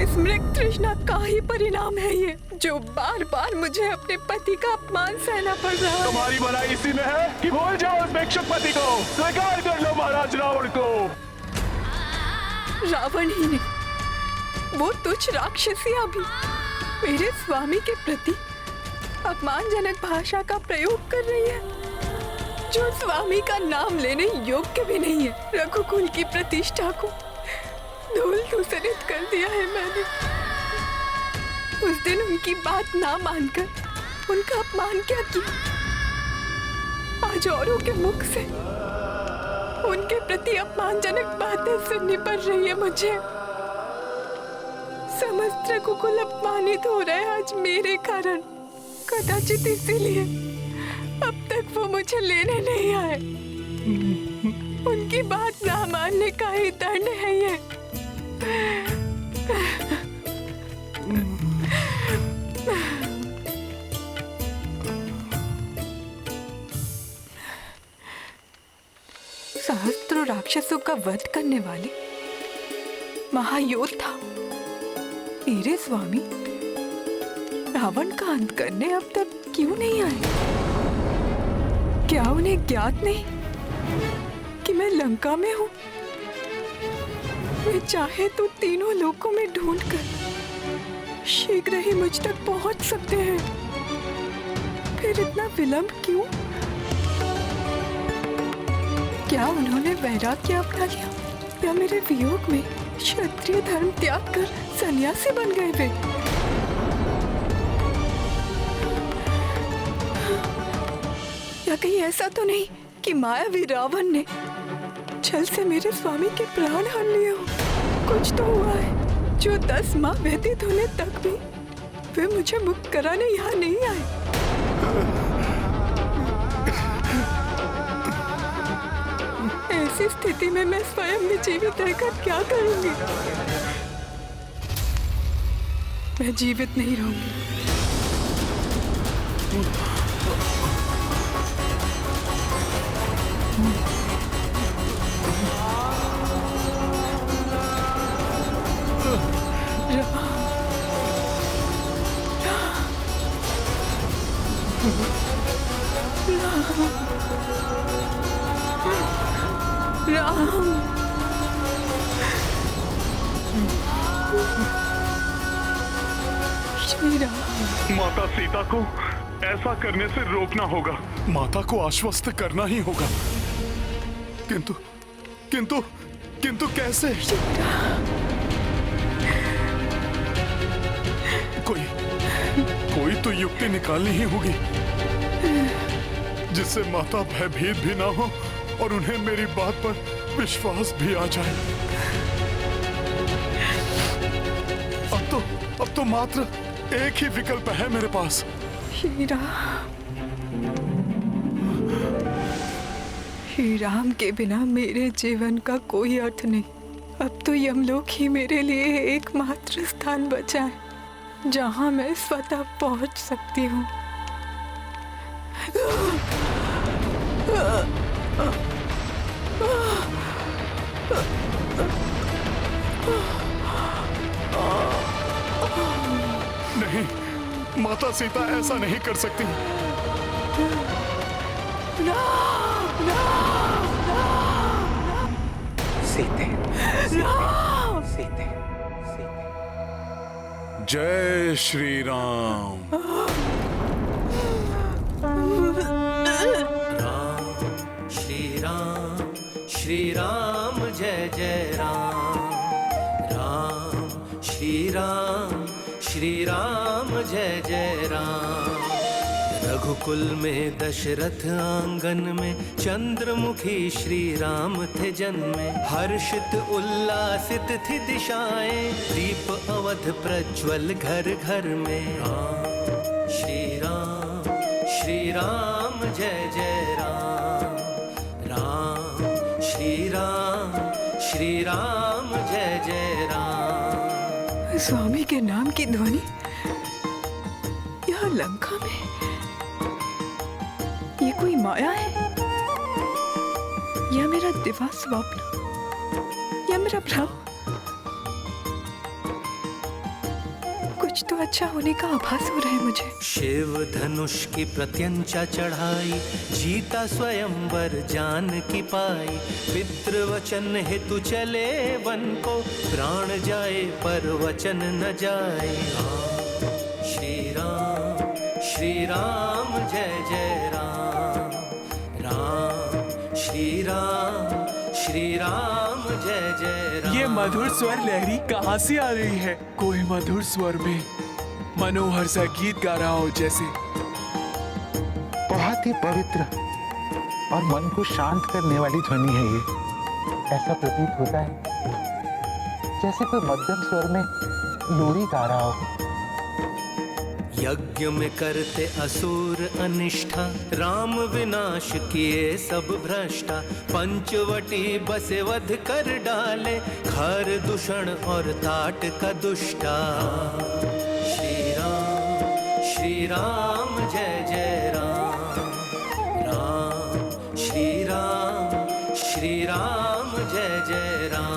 इस मृग तृष्णा का ही परिणाम है ये, जो बार बार मुझे अपने पति का अपमान सहना पड़ रहा है। तुम्हारी भलाई इसी में है कि भूल जाओ उस भिक्षुक पति को, स्वीकार कर लो महाराज रावण को। रावण ही नहीं, वो तुच्छ राक्षसियां भी मेरे स्वामी के प्रति अपमानजनक भाषा का प्रयोग कर रही है, जो स्वामी का नाम लेने योग्य भी नहीं है। रघुकुल की प्रतिष्ठा को धूल धूसरित कर दिया है मैंने। उस दिन उनकी बात ना मानकर उनका अपमान क्या किया, आज औरों के मुख से उनके प्रति अपमानजनक बातें सुननी पड़ रही है मुझे। समस्त रघुकुल अपमानित हो रहे हैं आज मेरे कारण। कदाचित इसीलिए अब तक तक वो मुझे लेने नहीं आए। उनकी बात ना मानने का ही दंड है ये। सहस्त्रों राक्षसों का वध करने वाले महायोद्धा मेरे स्वामी रावण का अंत करने अब तक क्यों नहीं आए? क्या उन्हें ज्ञात नहीं कि मैं लंका में हूँ? वे चाहे तो तीनों लोकों में ढूंढकर शीघ्र ही मुझ तक पहुंच सकते हैं। फिर इतना विलंब क्यों? क्या उन्होंने वैराग्य अपना लिया या मेरे वियोग में क्षत्रिय धर्म त्याग कर सन्यासी बन गए वे? या कहीं ऐसा तो नहीं कि मायावी रावण ने छल से मेरे स्वामी के प्राण हर लिए हो? कुछ तो हुआ है जो 10 माह व्यतीत होने तक भी वे मुझे मुक्त कराने यहाँ नहीं आए। ऐसी स्थिति में मैं स्वयं भी जीवित रहकर क्या करूंगी? मैं जीवित नहीं रहूंगी। माता सीता को ऐसा करने से रोकना होगा। माता को आश्वस्त करना ही होगा। किंतु किंतु किंतु कैसे? कोई तो युक्ति निकालनी ही होगी जिससे माता भयभीत भी ना हो और उन्हें मेरी बात पर विश्वास भी आ जाए। अब तो मात्र एक ही विकल्प है मेरे पास। श्री राम के बिना मेरे जीवन का कोई अर्थ नहीं। अब तो यमलोक ही मेरे लिए एकमात्र स्थान बचा है जहां मैं स्वतः पहुंच सकती हूँ। नहीं, माता सीता ऐसा नहीं कर सकती। सीते, सीते, सीते। जय श्री राम। श्री राम जय जय राम। राम श्री राम जय जय राम। रघुकुल में दशरथ आंगन में चंद्रमुखी श्री राम थे जन्मे। हर्षित उल्लासित थी दिशाएं, दीप अवध प्रज्वल घर घर में। श्री राम जय जय राम। राम श्री राम जय जय राम। स्वामी के नाम की ध्वनि यहाँ लंका में, ये कोई माया है या मेरा दिवा स्वप्न या मेरा भ्रम? कुछ तो अच्छा होने का आभास हो रहा है मुझे। शिव धनुष की प्रत्यंचा चढ़ाई, जीता स्वयंवर जान की पाई। पितृवचन हेतु चले वन को, प्राण जाए पर वचन न जाए। श्री राम जय जय राम। राम श्री राम जय जय राम। ये मधुर स्वर लहरी कहाँ से आ रही है? कोई मधुर स्वर में मनोहर सा गीत गा रहा हो जैसे। बहुत ही पवित्र और मन को शांत करने वाली ध्वनि है ये। ऐसा प्रतीत होता है जैसे कोई मध्यम स्वर में लोरी गा रहा हो। यज्ञ में करते असुर अनिष्ठा, राम विनाश किए सब भ्रष्टा। पंचवटी बसे वध कर डाले, खर दूषण और ताट का दुष्टा। श्री राम जय जय राम, राम श्री राम जय जय राम।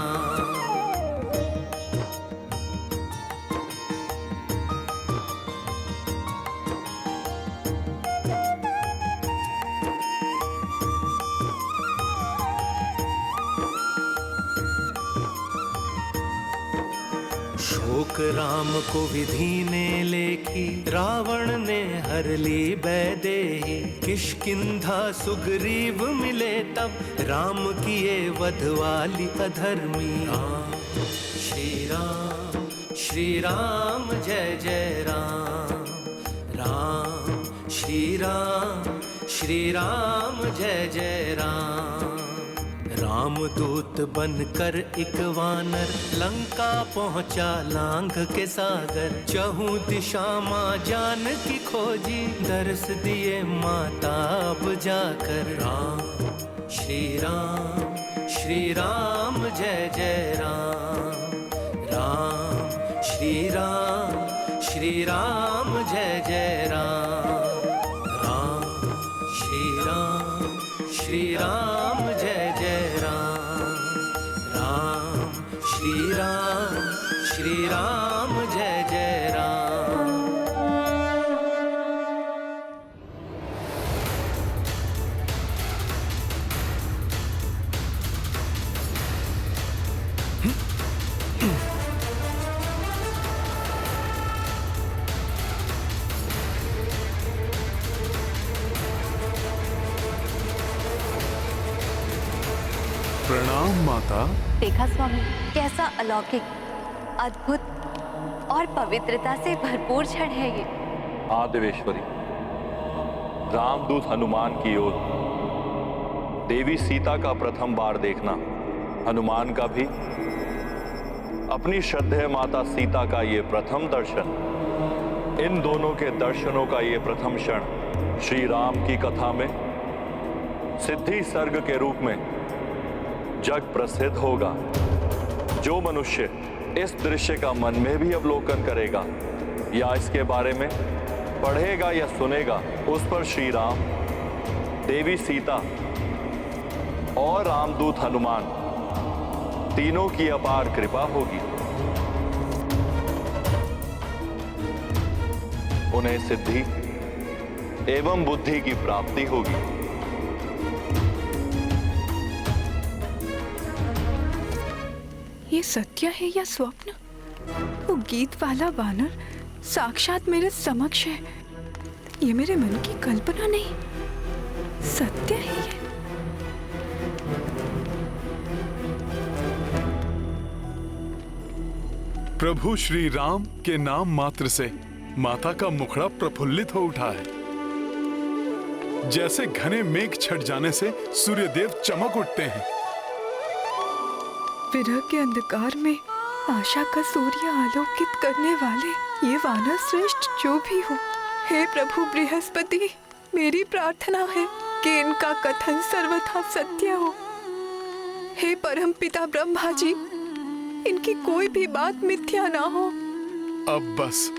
शोक राम को विधि ने लेखी, रावण ने हर ली बैदेही। किष्किंधा सुग्रीव मिले तब, राम किए वध वाली अधर्मी। श्री राम जय जय राम, राम श्री राम जय जय राम। रामदूत बनकर एक वानर, लंका पहुंचा लांघ के सागर। चहु दिशा माँ जानकी खोजी, दर्श दिए माता अब जाकर। श्री राम जय जय राम, राम श्री राम जय जय राम, राम श्री राम जय जय राम, राम श्री राम जय जय राम। प्रणाम माता। देखा स्वामी, कैसा अलौकिक, अद्भुत और पवित्रता से भरपूर क्षण है ये। हाँ देवेश्वरी, रामदूत हनुमान की ओर देवी सीता का प्रथम बार देखना, हनुमान का भी अपनी श्रद्धेय माता सीता का ये प्रथम दर्शन, इन दोनों के दर्शनों का ये प्रथम क्षण श्री राम की कथा में सिद्धि सर्ग के रूप में जग प्रसिद्ध होगा। जो मनुष्य इस दृश्य का मन में भी अवलोकन करेगा या इसके बारे में पढ़ेगा या सुनेगा, उस पर श्री राम, देवी सीता और रामदूत हनुमान तीनों की अपार कृपा होगी। उन्हें सिद्धि एवं बुद्धि की प्राप्ति होगी। ये सत्य है या स्वप्न? वो गीत वाला वानर साक्षात मेरे समक्ष है। ये मेरे मन की कल्पना नहीं, सत्य है ये। प्रभु श्री राम के नाम मात्र से माता का मुखड़ा प्रफुल्लित हो उठा है। जैसे घने मेघ छट जाने से सूर्यदेव चमक उठते हैं। विरह के अंधकार में आशा का सूर्य आलोकित करने वाले ये वानर श्रेष्ठ जो भी हो, हे प्रभु बृहस्पति, मेरी प्रार्थना है कि इनका कथन सर्वथा सत्य हो। हे परमपिता ब्रह्मा जी, इनकी कोई भी बात मिथ्या ना हो। अब बस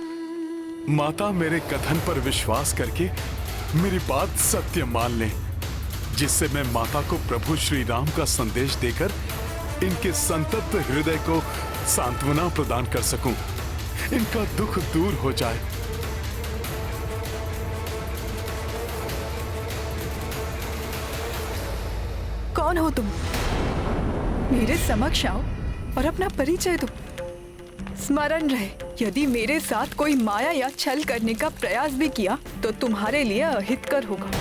माता मेरे कथन पर विश्वास करके मेरी बात सत्य मान लें, जिससे मैं माता को प्रभु श्री राम का संदेश देकर इनके संतप्त हृदय को सांत्वना प्रदान कर सकूं, इनका दुख दूर हो जाए। कौन हो तुम? मेरे समक्ष आओ और अपना परिचय दो। स्मरण रहे, यदि मेरे साथ कोई माया या छल करने का प्रयास भी किया तो तुम्हारे लिए अहितकर होगा।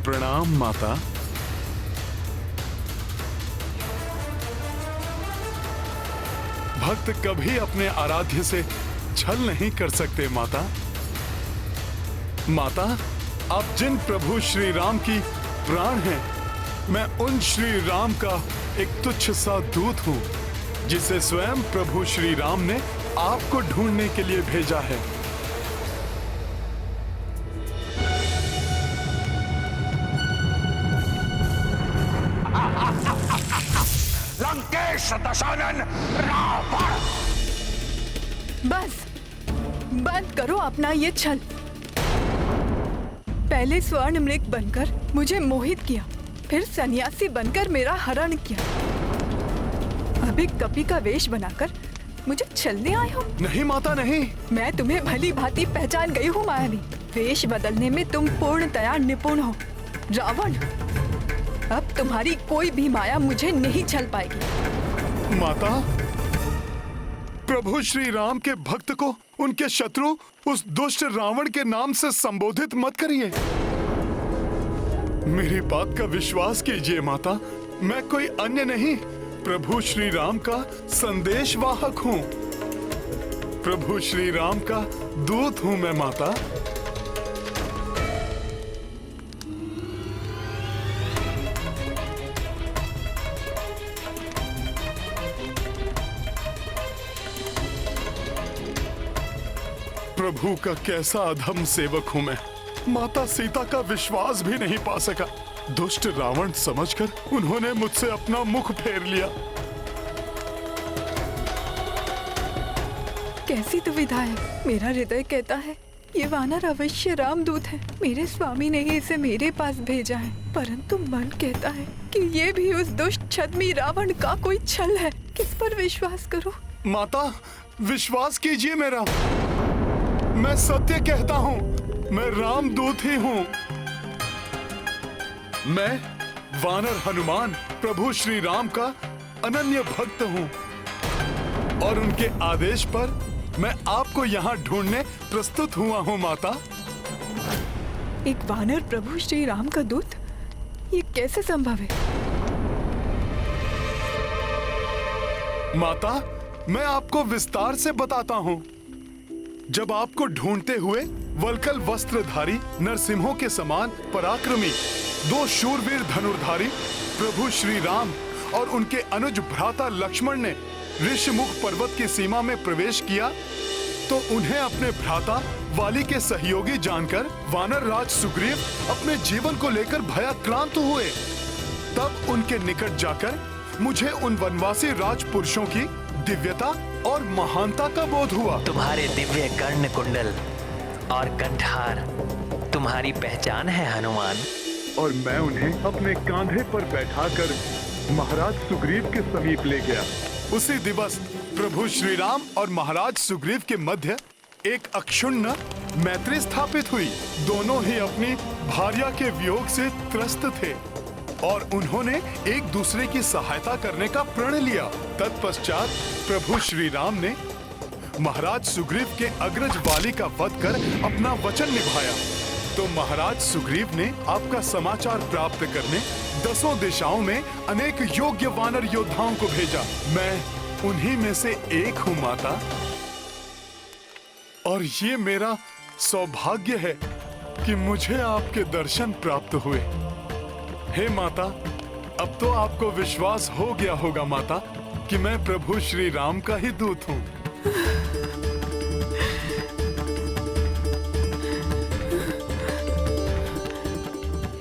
प्रणाम माता। भक्त कभी अपने आराध्य से छल नहीं कर सकते माता। माता, आप जिन प्रभु श्री राम की प्राण हैं, मैं उन श्री राम का एक तुच्छ सा दूत हूँ, जिसे स्वयं प्रभु श्री राम ने आपको ढूंढने के लिए भेजा है। लंकेश दशानन रावण! बस बंद करो अपना ये छल। पहले स्वर्ण मृग बनकर मुझे मोहित किया, फिर सन्यासी बनकर मेरा हरण किया, अभी कपि का वेश बनाकर मुझे छलने आए हो। नहीं माता, नहीं। मैं तुम्हें भली भांति पहचान गई हूँ मायावी। वेश बदलने में तुम पूर्णतया निपुण हो रावण। अब तुम्हारी कोई भी माया मुझे नहीं छल पाएगी। माता, प्रभु श्री राम के भक्त को उनके शत्रु उस दुष्ट रावण के नाम से संबोधित मत करिए। मेरी बात का विश्वास कीजिए माता, मैं कोई अन्य नहीं, प्रभु श्री राम का संदेशवाहक हूँ। प्रभु श्री राम का दूत हूँ मैं माता। प्रभु का कैसा अधम सेवक हूँ मैं। माता सीता का विश्वास भी नहीं पा सका। दुष्ट रावण समझकर उन्होंने मुझसे अपना मुख फेर लिया। कैसी दुविधा है। मेरा हृदय कहता है ये वानर अवश्य रामदूत है, मेरे स्वामी ने ही इसे मेरे पास भेजा है, परंतु मन कहता है कि ये भी उस दुष्ट छद्मी रावण का कोई छल है। किस पर विश्वास करूं? माता, विश्वास कीजिए मेरा, मैं सत्य कहता हूँ, मैं रामदूत ही हूँ। मैं वानर हनुमान प्रभु श्री राम का अनन्य भक्त हूँ और उनके आदेश पर मैं आपको यहाँ ढूंढने प्रस्तुत हुआ हूँ माता। एक वानर प्रभु श्री राम का दूत, ये कैसे संभव है? माता, मैं आपको विस्तार से बताता हूँ। जब आपको ढूंढते हुए वलकल वस्त्रधारी नरसिंहों के समान पराक्रमी दो शूरवीर धनुर्धारी प्रभु श्री राम और उनके अनुज भ्राता लक्ष्मण ने ऋषमुख पर्वत की सीमा में प्रवेश किया, तो उन्हें अपने भ्राता वाली के सहयोगी जानकर वानर राज सुग्रीव अपने जीवन को लेकर भयाक्रांत हुए। तब उनके निकट जाकर मुझे उन वनवासी राजपुरुषों की दिव्यता और महानता का बोध हुआ। तुम्हारे दिव्य कर्ण कुंडल और कंठार तुम्हारी पहचान है हनुमान। और मैं उन्हें अपने कांधे पर बैठाकर महाराज सुग्रीव के समीप ले गया। उसी दिवस प्रभु श्री राम और महाराज सुग्रीव के मध्य एक अक्षुण्ण मैत्री स्थापित हुई। दोनों ही अपनी भार्या के वियोग से त्रस्त थे और उन्होंने एक दूसरे की सहायता करने का प्रण लिया। तत्पश्चात प्रभु श्री राम ने महाराज सुग्रीव के अग्रज वाली का वध कर अपना वचन निभाया। तो महाराज सुग्रीव ने आपका समाचार प्राप्त करने 10 दिशाओं में अनेक योग्य वानर योद्धाओं को भेजा। मैं उन्हीं में से एक हूँ माता, और ये मेरा सौभाग्य है कि मुझे आपके दर्शन प्राप्त हुए। हे माता, अब तो आपको विश्वास हो गया होगा माता कि मैं प्रभु श्री राम का ही दूत हूँ।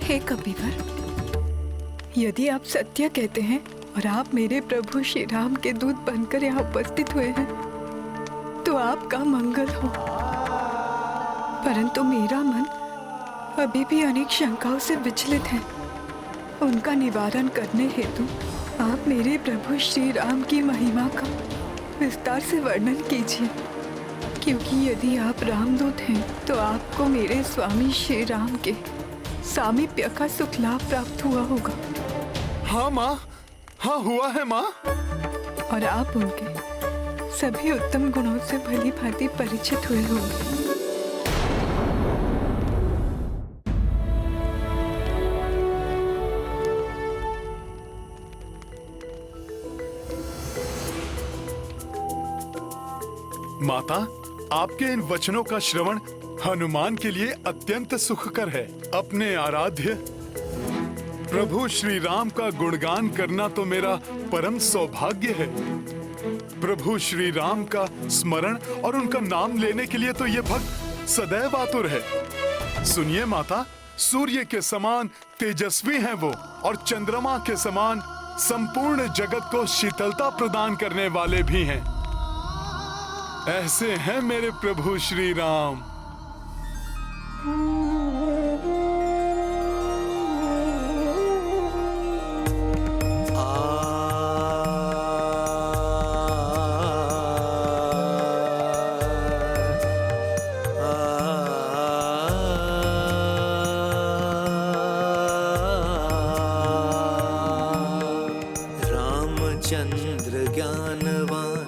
हे कपिवर, यदि आप सत्य कहते हैं और आप मेरे प्रभु श्री राम के दूत बनकर यहाँ उपस्थित हुए हैं, तो आपका मंगल हो। परंतु मेरा मन अभी भी अनेक शंकाओं से विचलित है। उनका निवारण करने हेतु आप मेरे प्रभु श्री राम की महिमा का विस्तार से वर्णन कीजिए, क्योंकि यदि आप रामदूत हैं तो आपको मेरे स्वामी श्री राम के सामीप्य का सुख लाभ प्राप्त हुआ होगा। हाँ माँ, हाँ हुआ है माँ। और आप उनके सभी उत्तम गुणों से भली भांति परिचित हुए होंगे। माता, आपके इन वचनों का श्रवण हनुमान के लिए अत्यंत सुखकर है। अपने आराध्य प्रभु श्री राम का गुणगान करना तो मेरा परम सौभाग्य है। प्रभु श्री राम का स्मरण और उनका नाम लेने के लिए तो ये भक्त सदैव आतुर है। सुनिए माता, सूर्य के समान तेजस्वी हैं वो और चंद्रमा के समान संपूर्ण जगत को शीतलता प्रदान करने वाले भी हैं। ऐसे हैं मेरे प्रभु श्री राम। चंद्र ज्ञानवान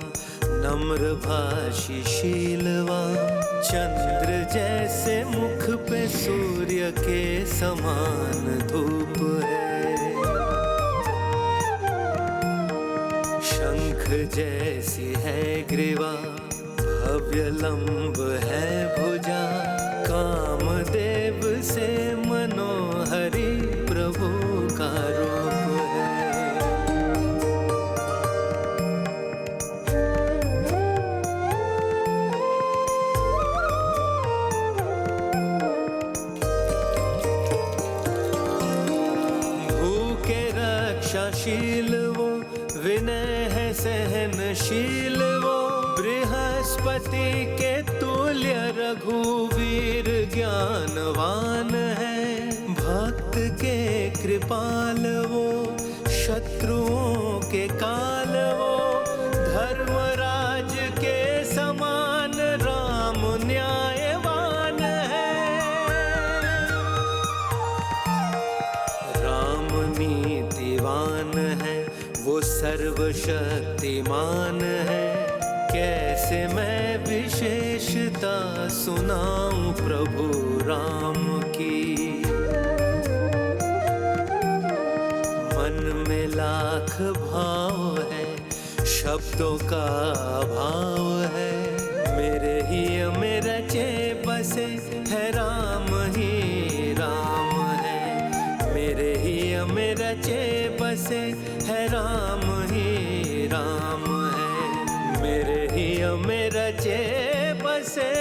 नम्र भाषी शीलवान, चंद्र जैसे मुख पे सूर्य के समान धूप है। शंख जैसी है ग्रीवा, भव्य लंब है भुजा, कामदेव से मनोहरी प्रभु का रूप है। शील वो विनय है सहनशील वो, बृहस्पति के तुल्य रघुवीर ज्ञानवान है। भक्त के कृपाल वो, शत्रुओं के काल वो, धर्मराज के समान राम न्यायवान है। राम नीतिवान है वो, सर्वशक्तिमान है। कैसे मैं विशेषता सुनाऊं प्रभु राम की। मन में लाख भाव है, शब्दों का अभाव है। मेरे ही में रचे बसे है राम ही राम है। मेरे ही में रचे बसे है राम ही राम है। मेरे ही में रचे बसे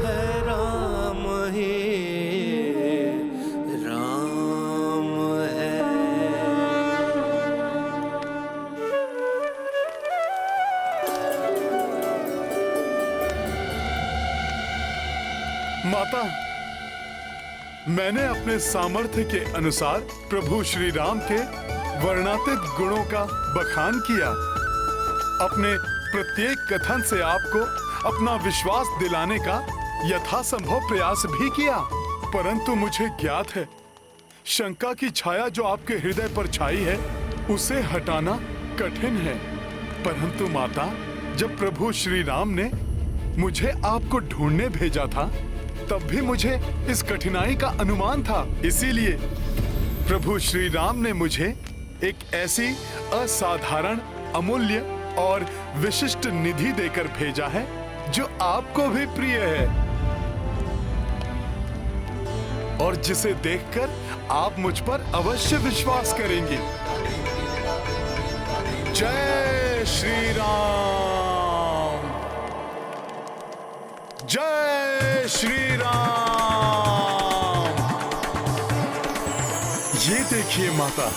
है राम ही राम है। माता, मैंने अपने सामर्थ्य के अनुसार प्रभु श्री राम के वर्णातीत गुणों का बखान किया। अपने प्रत्येक कथन से आपको अपना विश्वास दिलाने का यथासंभव प्रयास भी किया, परंतु मुझे ज्ञात है शंका की छाया जो आपके हृदय पर छाई है उसे हटाना कठिन है। परंतु माता, जब प्रभु श्री राम ने मुझे आपको ढूंढने भेजा था तब भी मुझे इस कठिनाई का अनुमान था। इसीलिए प्रभु श्री राम ने मुझे एक ऐसी असाधारण, अमूल्य और विशिष्ट निधि देकर भेजा है जो आपको भी प्रिय है और जिसे देखकर आप मुझ पर अवश्य विश्वास करेंगे। जय श्री राम, जय श्री राम। ये देखिए माता,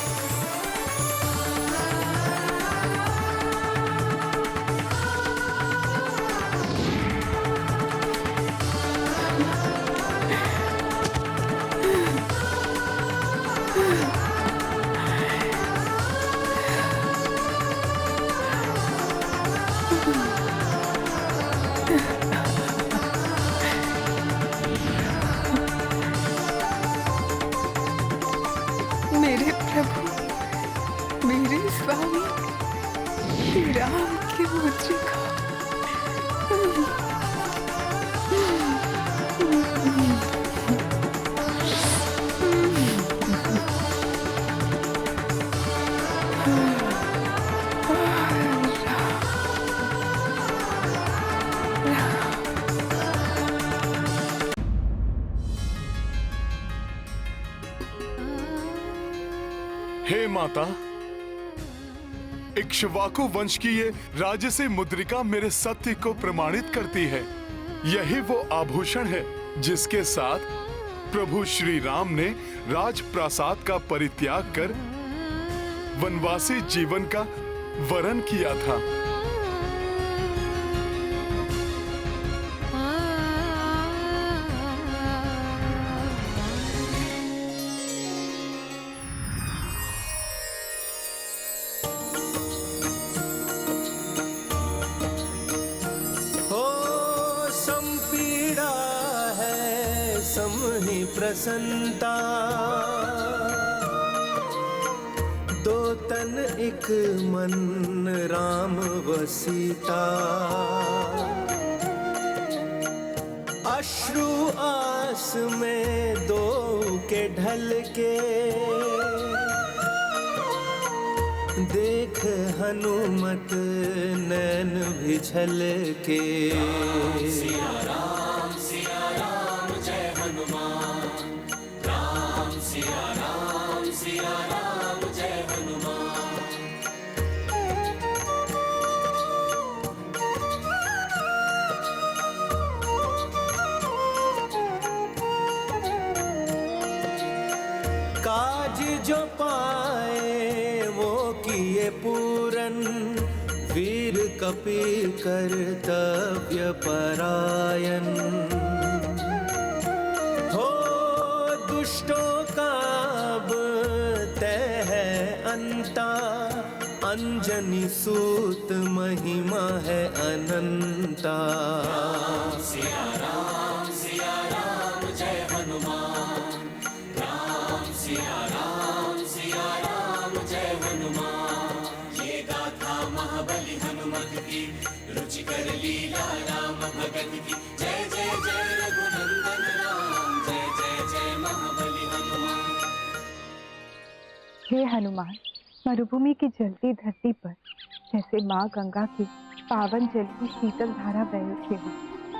मेरे प्रभु, मेरे स्वामी राम की मुद्रिका। माता, इक्ष्वाकु वंश की ये राजसी मुद्रिका मेरे सत्य को प्रमाणित करती है। यही वो आभूषण है जिसके साथ प्रभु श्री राम ने राजप्रासाद का परित्याग कर वनवासी जीवन का वरण किया था। प्रसन्नता दो तन एक मन राम व सीता, अश्रु आस में दो के ढल के देख हनुमत नैन भी झलके। सिया राम जय हनुमान, राम सिया राम जय हनुमान। काज जो पाए वो किए पूरन, वीर कपि कर्तव्य परायण। हो दुष्टों का अब तय है अंता, अंजनी सूत महिमा है अनंता। सिया राम जय हनुमान, राम सिया राम जय हनुमान। ये गाथा महाबली हनुमत की, रुचिकर लीला राम भगत की। जय जय जय रघुनंदन राम, जय जय जय महाबली हनुमान। हे हनुमान, मरुभूमि की जलती धरती पर जैसे माँ गंगा की पावन जल की शीतल धारा बह उठी हो,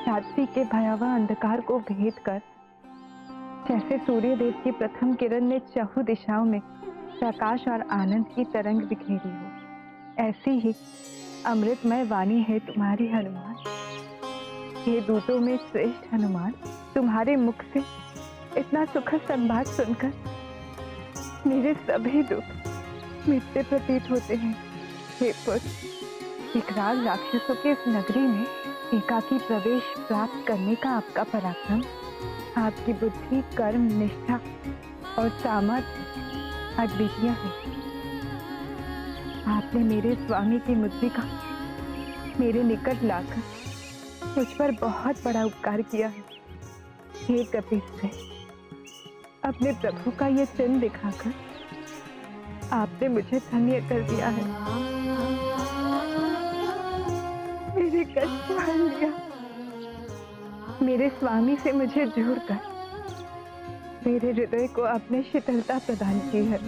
रात्रि के भयावह अंधकार को भेद कर जैसे सूर्य देव की प्रथम किरण ने चहु दिशाओं में प्रकाश और आनंद की तरंग बिखेरी हो, ऐसी ही अमृतमय वाणी है तुम्हारी हनुमान। हे दूतों में श्रेष्ठ हनुमान, तुम्हारे मुख से इतना सुखद संवाद सुनकर मेरे सभी दुख मिटते प्रतीत होते हैं। हे पुत्र, विकराल राक्षसों के इस नगरी में एकाकी प्रवेश प्राप्त करने का आपका पराक्रम, आपकी बुद्धि, कर्म, निष्ठा और सामर्थ्य अद्वितीय है। आपने मेरे स्वामी की मुद्रिका मेरे निकट लाकर मुझ पर बहुत बड़ा उपकार किया है। हे कपीश्वर, अपने प्रभु का ये चिन्ह दिखाकर आपने मुझे धन्य कर दिया है। मेरे कष्ट हर लिया, मेरे स्वामी से मुझे जोड़कर मेरे हृदय को आपने शीतलता प्रदान की है।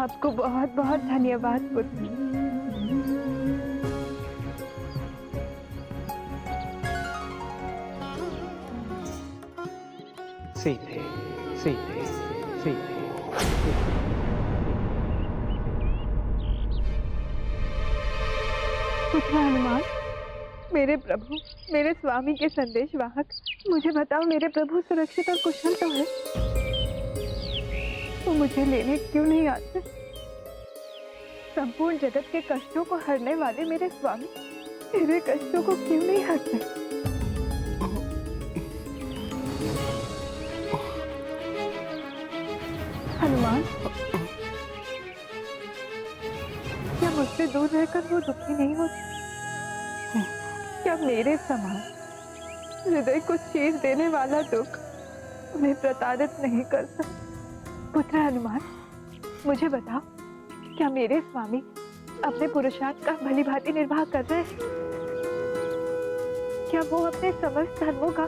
आपको बहुत बहुत धन्यवाद पुत्र। सीते सीते सीते। पुत्र हनुमान, मेरे प्रभु, मेरे स्वामी के संदेश वाहक, मुझे बताओ मेरे प्रभु सुरक्षित और कुशल तो है? वो मुझे लेने क्यों नहीं आते? संपूर्ण जगत के कष्टों को हरने वाले मेरे स्वामी मेरे कष्टों को क्यों नहीं हरते? हनुमान, क्या मुझसे दूर रहकर वो दुखी नहीं होती? क्या मेरे समान हृदय को चीर देने वाला दुख उन्हें प्रताड़ित नहीं करता? पुत्र हनुमान, मुझे बताओ, क्या मेरे स्वामी अपने पुरुषार्थ का भली भांति निर्वाह कर रहे हैं? क्या वो अपने समस्त धर्मों का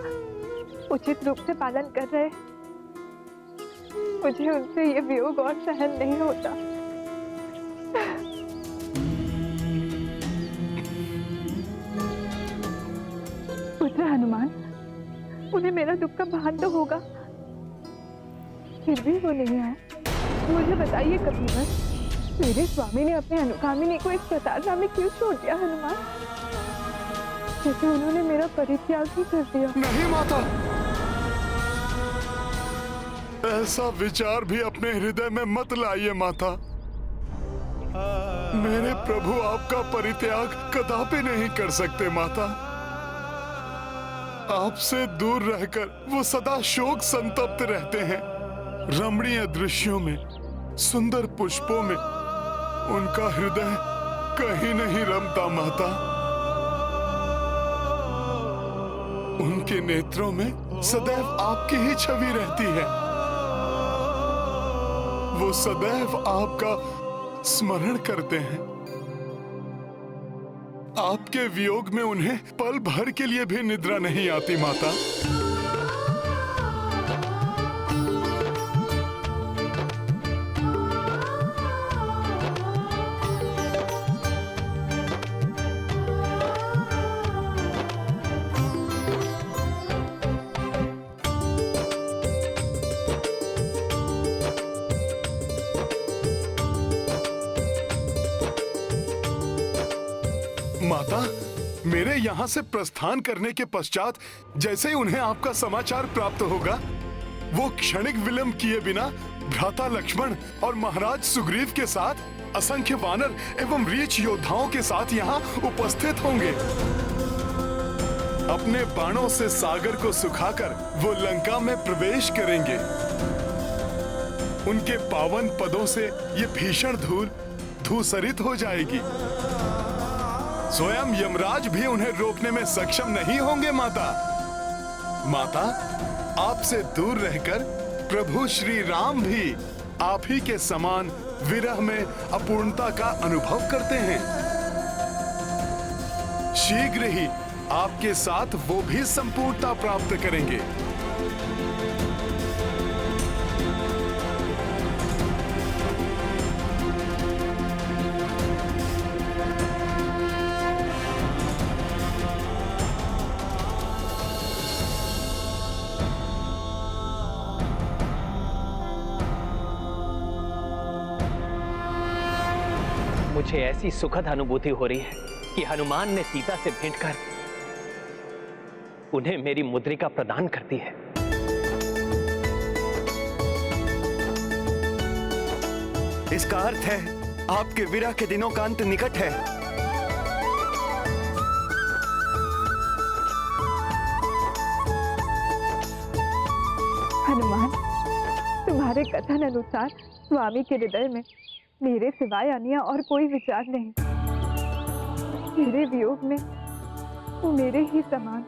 उचित रूप से पालन कर रहे हैं? मुझे उनसे ये वियोग और सहन नहीं होता। पुत्र हनुमान, उन्हें मेरा दुख का भान तो होगा। फिर भी वो नहीं आया। मुझे बताइए कपिवर, मेरे स्वामी ने अपने अनुगामिनी को इस कतारनामे में क्यों छोड़ दिया हनुमान? जैसे उन्होंने मेरा परित्याग ही कर दिया। नहीं माता, ऐसा विचार भी अपने हृदय में मत लाइए माता। मेरे प्रभु आपका परित्याग कदापि नहीं कर सकते माता। आपसे दूर रहकर वो सदा शोक संतप्त रहते हैं। रमणीय दृश्यों में, सुंदर पुष्पों में उनका हृदय कहीं नहीं रमता माता। उनके नेत्रों में सदैव आपकी ही छवि रहती है। वो सदैव आपका स्मरण करते हैं। आपके वियोग में उन्हें पल भर के लिए भी निद्रा नहीं आती माता। माता, मेरे यहाँ से प्रस्थान करने के पश्चात जैसे ही उन्हें आपका समाचार प्राप्त होगा, वो क्षणिक विलंब किए बिना भ्राता लक्ष्मण और महाराज सुग्रीव के साथ असंख्य वानर एवं रीछ योद्धाओं के साथ यहाँ उपस्थित होंगे। अपने बाणों से सागर को सुखाकर वो लंका में प्रवेश करेंगे। उनके पावन पदों से ये भीषण धूल धूसरित हो जाएगी। स्वयं यमराज भी उन्हें रोकने में सक्षम नहीं होंगे माता। माता, आपसे दूर रहकर प्रभु श्री राम भी आप ही के समान विरह में अपूर्णता का अनुभव करते हैं। शीघ्र ही आपके साथ वो भी संपूर्णता प्राप्त करेंगे। मुझे ऐसी सुखद अनुभूति हो रही है कि हनुमान ने सीता से भेंट कर उन्हें मेरी मुद्रिका प्रदान कर दी है। इसका अर्थ है आपके विरह के दिनों का अंत निकट है। हनुमान, तुम्हारे कथन अनुसार स्वामी के हृदय में मेरे सिवाय अन्य और कोई विचार नहीं। मेरे वियोग में वो मेरे ही समान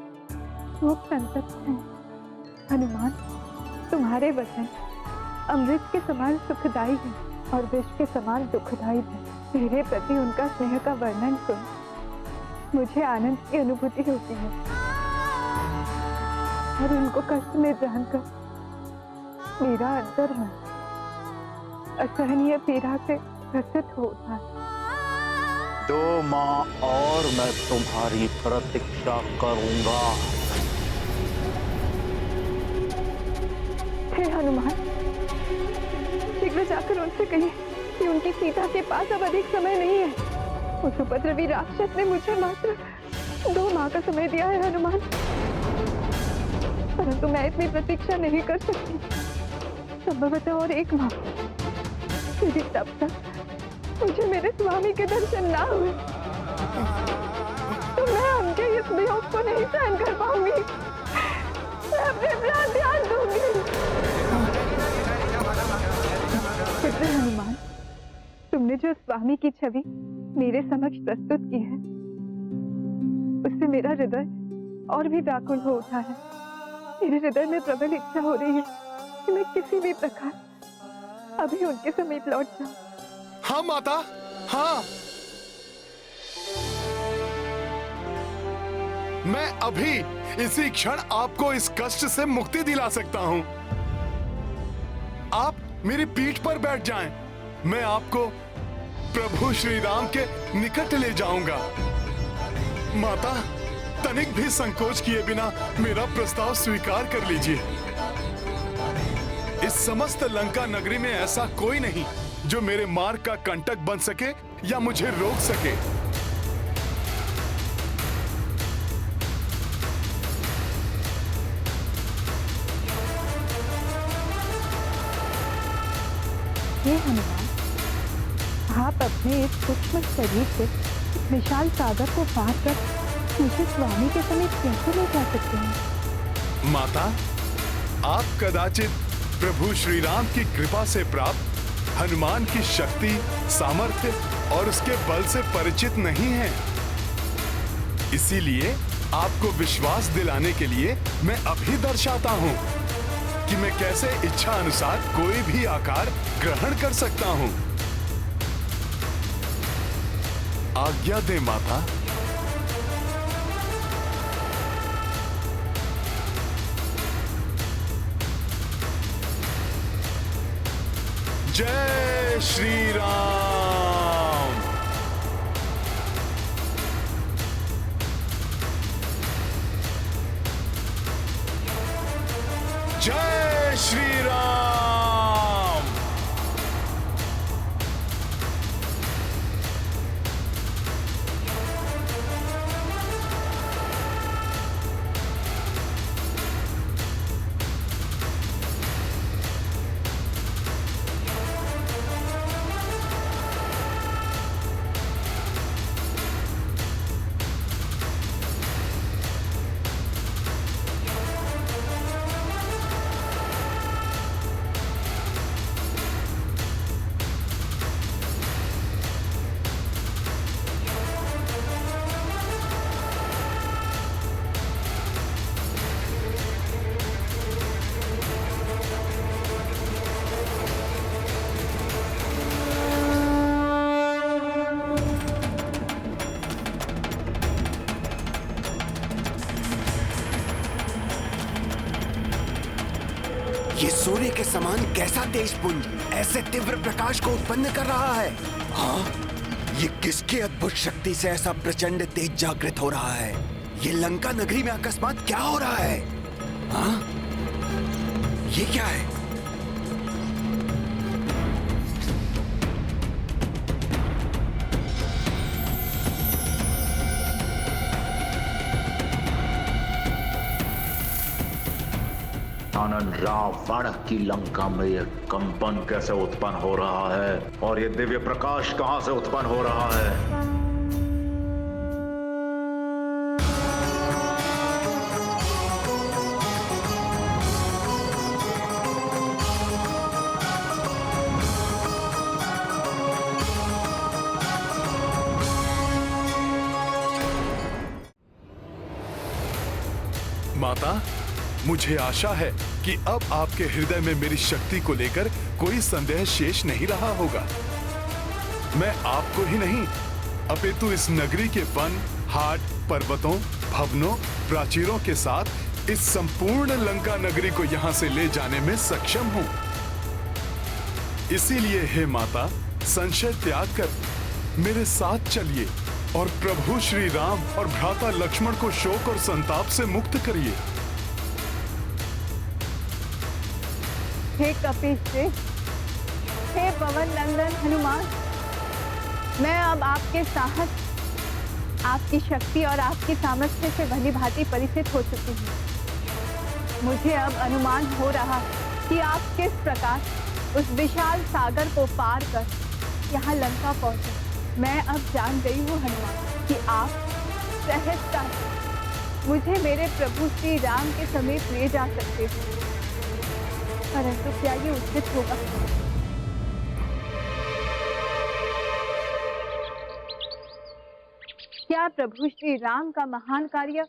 शोक संतप्त हैं। हनुमान, तुम्हारे वचन अमृत के समान सुखदायी हैं और विष के समान दुखदायी हैं। मेरे प्रति उनका स्नेह का वर्णन सुन मुझे आनंद की अनुभूति होती है और उनको कष्ट में जानकर मेरा अंतर्मन असहनीय पीड़ा से ग्रसित होता है। 2 माह और मैं तुम्हारी प्रतीक्षा करूंगा। हे हनुमान, शीघ्र जाकर उनसे कहिए कि उनकी सीता के पास अब अधिक समय नहीं है। उस उपद्रवी राक्षस ने मुझे मात्र 2 माह का समय दिया है हनुमान, परंतु मैं इतनी प्रतीक्षा नहीं कर सकती। संभवतः और 1 माह, यदि तब तक मुझे मेरे स्वामी के दर्शन ना हुए तो मैं उनके इस वियोग को नहीं सहन कर पाऊंगी। मैं अपने प्राण त्याग दूंगी। पुत्र हनुमान, तुमने जो स्वामी की छवि मेरे समक्ष प्रस्तुत की है, उससे मेरा हृदय और भी व्याकुल हो उठा है। मेरे हृदय में प्रबल इच्छा हो रही है कि मैं किसी भी प्रकार अभी उनके समीप लौट जाऊं। हाँ माता, हाँ, मैं अभी इसी क्षण आपको इस कष्ट से मुक्ति दिला सकता हूँ। आप मेरी पीठ पर बैठ जाएं, मैं आपको प्रभु श्री राम के निकट ले जाऊंगा। माता, तनिक भी संकोच किए बिना मेरा प्रस्ताव स्वीकार कर लीजिए। इस समस्त लंका नगरी में ऐसा कोई नहीं जो मेरे मार्ग का कंटक बन सके या मुझे रोक सके। हे हनुमान, आप अपने इस सूक्ष्म शरीर से इस विशाल सागर को पार कर मुझे स्वामी के समीप कैसे ले जा सकते हैं? माता, आप कदाचित प्रभु श्री राम की कृपा से प्राप्त हनुमान की शक्ति, सामर्थ्य और उसके बल से परिचित नहीं हैं। इसीलिए आपको विश्वास दिलाने के लिए मैं अभी दर्शाता हूँ कि मैं कैसे इच्छा अनुसार कोई भी आकार ग्रहण कर सकता हूँ। आज्ञा दे माता। जय श्री राम। जय श्री राम। ये सूर्य के समान कैसा तेजपुंज ऐसे तीव्र प्रकाश को उत्पन्न कर रहा है? हाँ, ये किसकी अद्भुत शक्ति से ऐसा प्रचंड तेज जागृत हो रहा है? ये लंका नगरी में अकस्मात क्या हो रहा है? हाँ, ये क्या है? आनंद रावण की लंका में यह कंपन कैसे उत्पन्न हो रहा है और ये दिव्य प्रकाश कहां से उत्पन्न हो रहा है? माता, मुझे आशा है कि अब आपके हृदय में मेरी शक्ति को लेकर कोई संदेह शेष नहीं रहा होगा। मैं आपको ही नहीं अपितु इस नगरी के वन, हाट, पर्वतों, भवनों, प्राचीरों के साथ इस संपूर्ण लंका नगरी को यहाँ से ले जाने में सक्षम हूँ। इसीलिए हे माता, संशय त्याग कर मेरे साथ चलिए और प्रभु श्री राम और भ्राता लक्ष्मण को शोक और संताप से मुक्त करिए। हे कपीश, हे पवन नंदन हनुमान, मैं अब आपके साहस, आपकी शक्ति और आपकी सामर्थ्य से भली भांति परिचित हो चुकी हूँ। मुझे अब अनुमान हो रहा कि आप किस प्रकार उस विशाल सागर को पार कर यहाँ लंका पहुँचे। मैं अब जान गई हूँ हनुमान कि आप सहजता मुझे मेरे प्रभु श्री राम के समीप ले जा सकते हैं, परंतु क्या ये उचित होगा? क्या प्रभु श्री राम का महान कार्य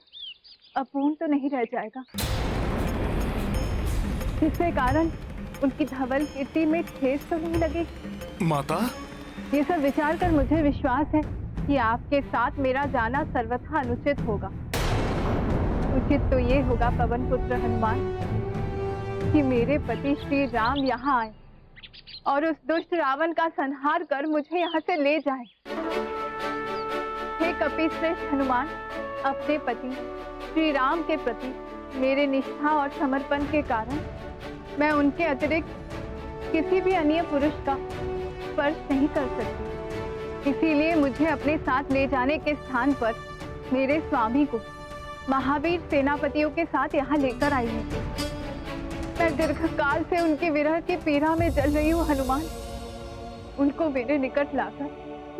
अपूर्ण तो नहीं रह जाएगा, जिसके कारण उनकी धवल कीर्ति में ठेस तो नहीं लगेगी? माता, ये सब विचार कर मुझे विश्वास है कि आपके साथ मेरा जाना सर्वथा अनुचित होगा। उचित तो ये होगा पवन पुत्र हनुमान कि मेरे पति श्री राम यहाँ आए और उस दुष्ट रावण का संहार कर मुझे यहाँ से ले जाए। हे कपीश्रेष्ठ हनुमान, अपने पति श्री राम के प्रति मेरे निष्ठा और समर्पण के कारण मैं उनके अतिरिक्त किसी भी अन्य पुरुष का स्पर्श नहीं कर सकती। इसीलिए मुझे अपने साथ ले जाने के स्थान पर मेरे स्वामी को महावीर सेनापतियों के साथ यहाँ लेकर आई हूँ। मैं दीर्घकाल से उनकी विरह की पीड़ा में जल रही हूँ हनुमान। उनको मेरे निकट लाकर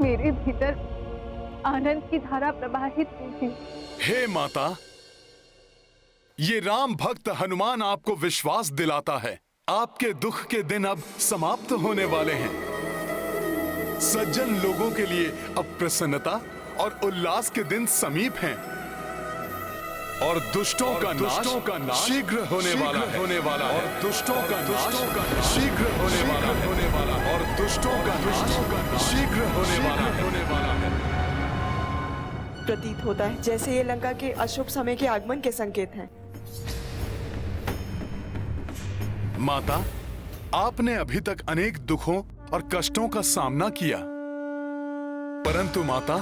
मेरे भीतर आनंद की धारा प्रवाहित कीजिए। हे माता, ये राम भक्त हनुमान आपको विश्वास दिलाता है आपके दुख के दिन अब समाप्त होने वाले हैं। सज्जन लोगों के लिए अब प्रसन्नता और उल्लास के दिन समीप हैं और दुष्टों का नाश शीघ्र होने वाला है और दुष्टों का नाश शीघ्र होने वाला और दुष्टों का नाश शीघ्र होने वाला है। प्रतीत होता है जैसे ये लंका के अशुभ समय के आगमन के संकेत हैं। माता, आपने अभी तक अनेक दुखों और कष्टों का सामना किया, परंतु माता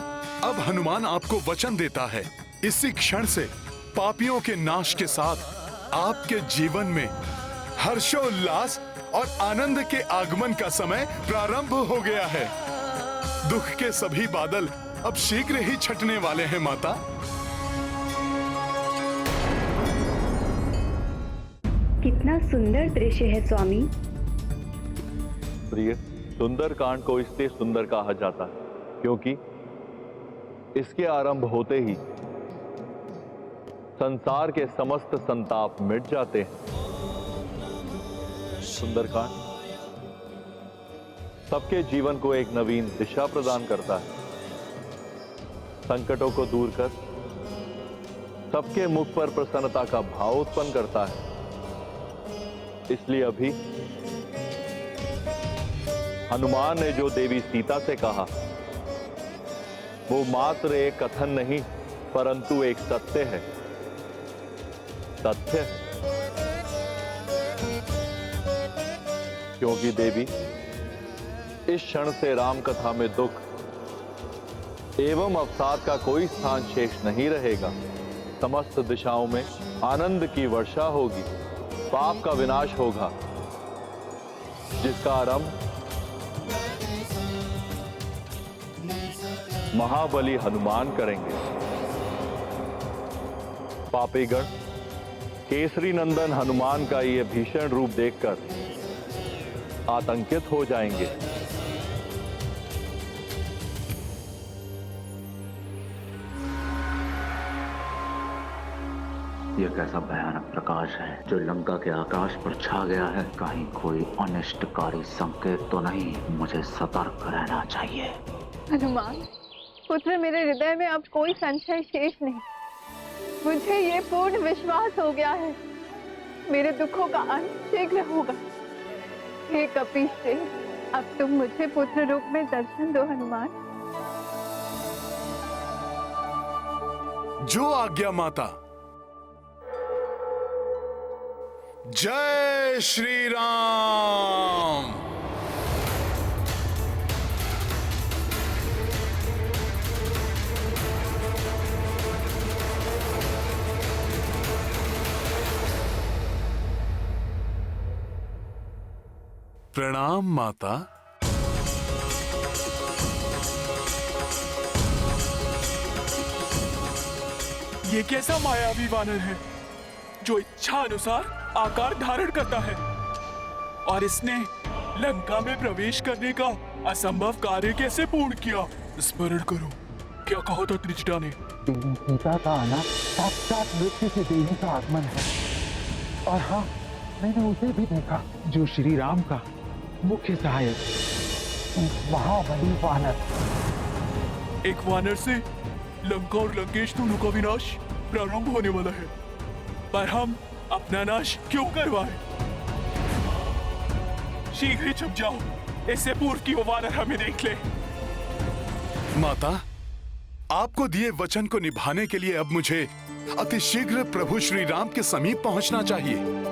अब हनुमान आपको वचन देता है इसी क्षण से पापियों के नाश के साथ आपके जीवन में हर्षोल्लास और आनंद के आगमन का समय प्रारंभ हो गया है। दुख के सभी बादल अब शीघ्र ही छटने वाले हैं माता। कितना सुंदर दृश्य है स्वामी। प्रिय, सुंदर कांड को इसलिए सुंदर कहा जाता है क्योंकि इसके आरंभ होते ही संसार के समस्त संताप मिट जाते हैं। सुंदरकांड सबके जीवन को एक नवीन दिशा प्रदान करता है, संकटों को दूर कर सबके मुख पर प्रसन्नता का भाव उत्पन्न करता है। इसलिए अभी हनुमान ने जो देवी सीता से कहा वो मात्र एक कथन नहीं परंतु एक सत्य है। तथ्य, क्योंकि देवी इस क्षण से राम कथा में दुख एवं अवसाद का कोई स्थान शेष नहीं रहेगा। समस्त दिशाओं में आनंद की वर्षा होगी, पाप का विनाश होगा, जिसका आरंभ महाबली हनुमान करेंगे। पापीगण केसरी नंदन हनुमान का ये भीषण रूप देखकर आतंकित हो जाएंगे। यह कैसा भयानक प्रकाश है जो लंका के आकाश पर छा गया है। कहीं कोई अनिष्टकारी संकेत तो नहीं? मुझे सतर्क रहना चाहिए। हनुमान पुत्र, मेरे हृदय में अब कोई संशय शेष नहीं। मुझे ये पूर्ण विश्वास हो गया है मेरे दुखों का अंत शीघ्र होगा। हे कपीश, अब तुम मुझे पुत्र रूप में दर्शन दो हनुमान। जो आज्ञा माता। जय श्री राम। प्रणाम माता। ये कैसा मायावी वानर है जो इच्छा अनुसार आकार धारण करता है और इसने लंका में प्रवेश करने का असंभव कार्य कैसे पूर्ण किया? स्मरण करो, क्या कहा था त्रिजटा ने? देवी सीता का आना साक्षात मृत्यु से देवी का आगमन है। और हाँ, मैंने उसे भी देखा जो श्री राम का मुख्य सहायक, एक महाबली वानर। एक वानर से लंका और लंकेश दोनों का विनाश प्रारंभ होने वाला है, पर हम अपना नाश क्यों करवाएं? शीघ्र ही छुप जाओ, इससे पूर्व कि वो वानर हमें देख ले। माता, आपको दिए वचन को निभाने के लिए अब मुझे अतिशीघ्र प्रभु श्री राम के समीप पहुंचना चाहिए।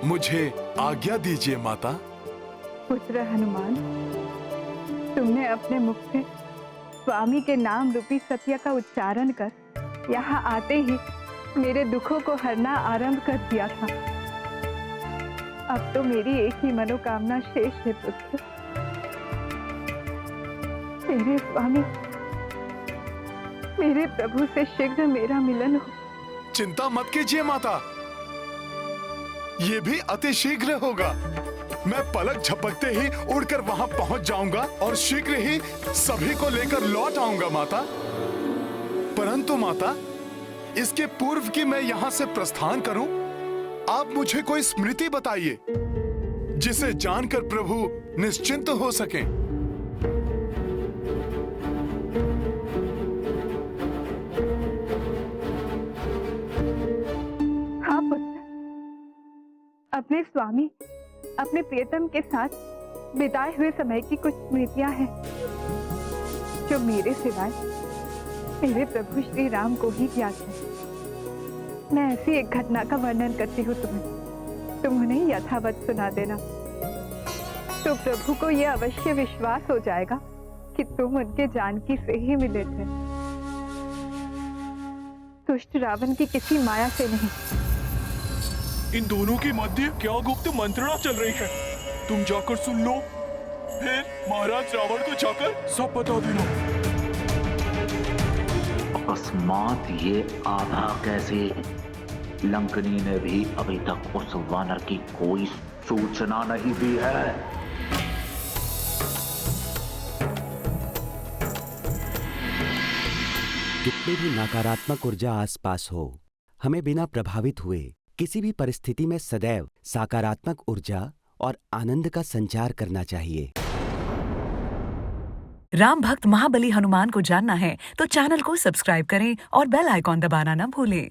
मुझे आज्ञा दीजिए माता। पुत्र हनुमान, तुमने अपने मुख से स्वामी के नाम रूपी सत्य का उच्चारण कर यहाँ आते ही मेरे दुखों को हरना आरंभ कर दिया था। अब तो मेरी एक ही मनोकामना शेष है पुत्र। मेरे स्वामी, मेरे प्रभु से शीघ्र मेरा मिलन हो। चिंता मत कीजिए माता, ये भी अति शीघ्र होगा। मैं पलक झपकते ही उड़कर वहां पहुंच जाऊंगा और शीघ्र ही सभी को लेकर लौट आऊंगा माता। परंतु माता, इसके पूर्व कि मैं यहाँ से प्रस्थान करूं, आप मुझे कोई स्मृति बताइए जिसे जानकर प्रभु निश्चिंत हो सकें। हाँ पुत्र, अपने स्वामी, अपने प्रियतम के साथ बिताए हुए समय की कुछ स्मृतियां हैं जो मेरे सिवाय मेरे प्रभु श्री राम को ही ज्ञात है। मैं ऐसी एक घटना का वर्णन करती हूँ तुम्हें, तुम उन्हें यथावत सुना देना, तो प्रभु को यह अवश्य विश्वास हो जाएगा कि तुम उनके जानकी से ही मिले थे, दुष्ट रावण की किसी माया से नहीं। इन दोनों के मध्य क्या गुप्त मंत्रणा चल रही है? तुम जाकर सुन लो, फिर महाराज रावण को जाकर सब बता देना। अकस्मात ये आधा कैसे? लंकनी ने भी अभी तक उस वानर की कोई सूचना नहीं दी है। कितनी भी नकारात्मक ऊर्जा आसपास हो, हमें बिना प्रभावित हुए किसी भी परिस्थिति में सदैव सकारात्मक ऊर्जा और आनंद का संचार करना चाहिए। राम भक्त महाबली हनुमान को जानना है तो चैनल को सब्सक्राइब करें और बेल आइकॉन दबाना न भूलें।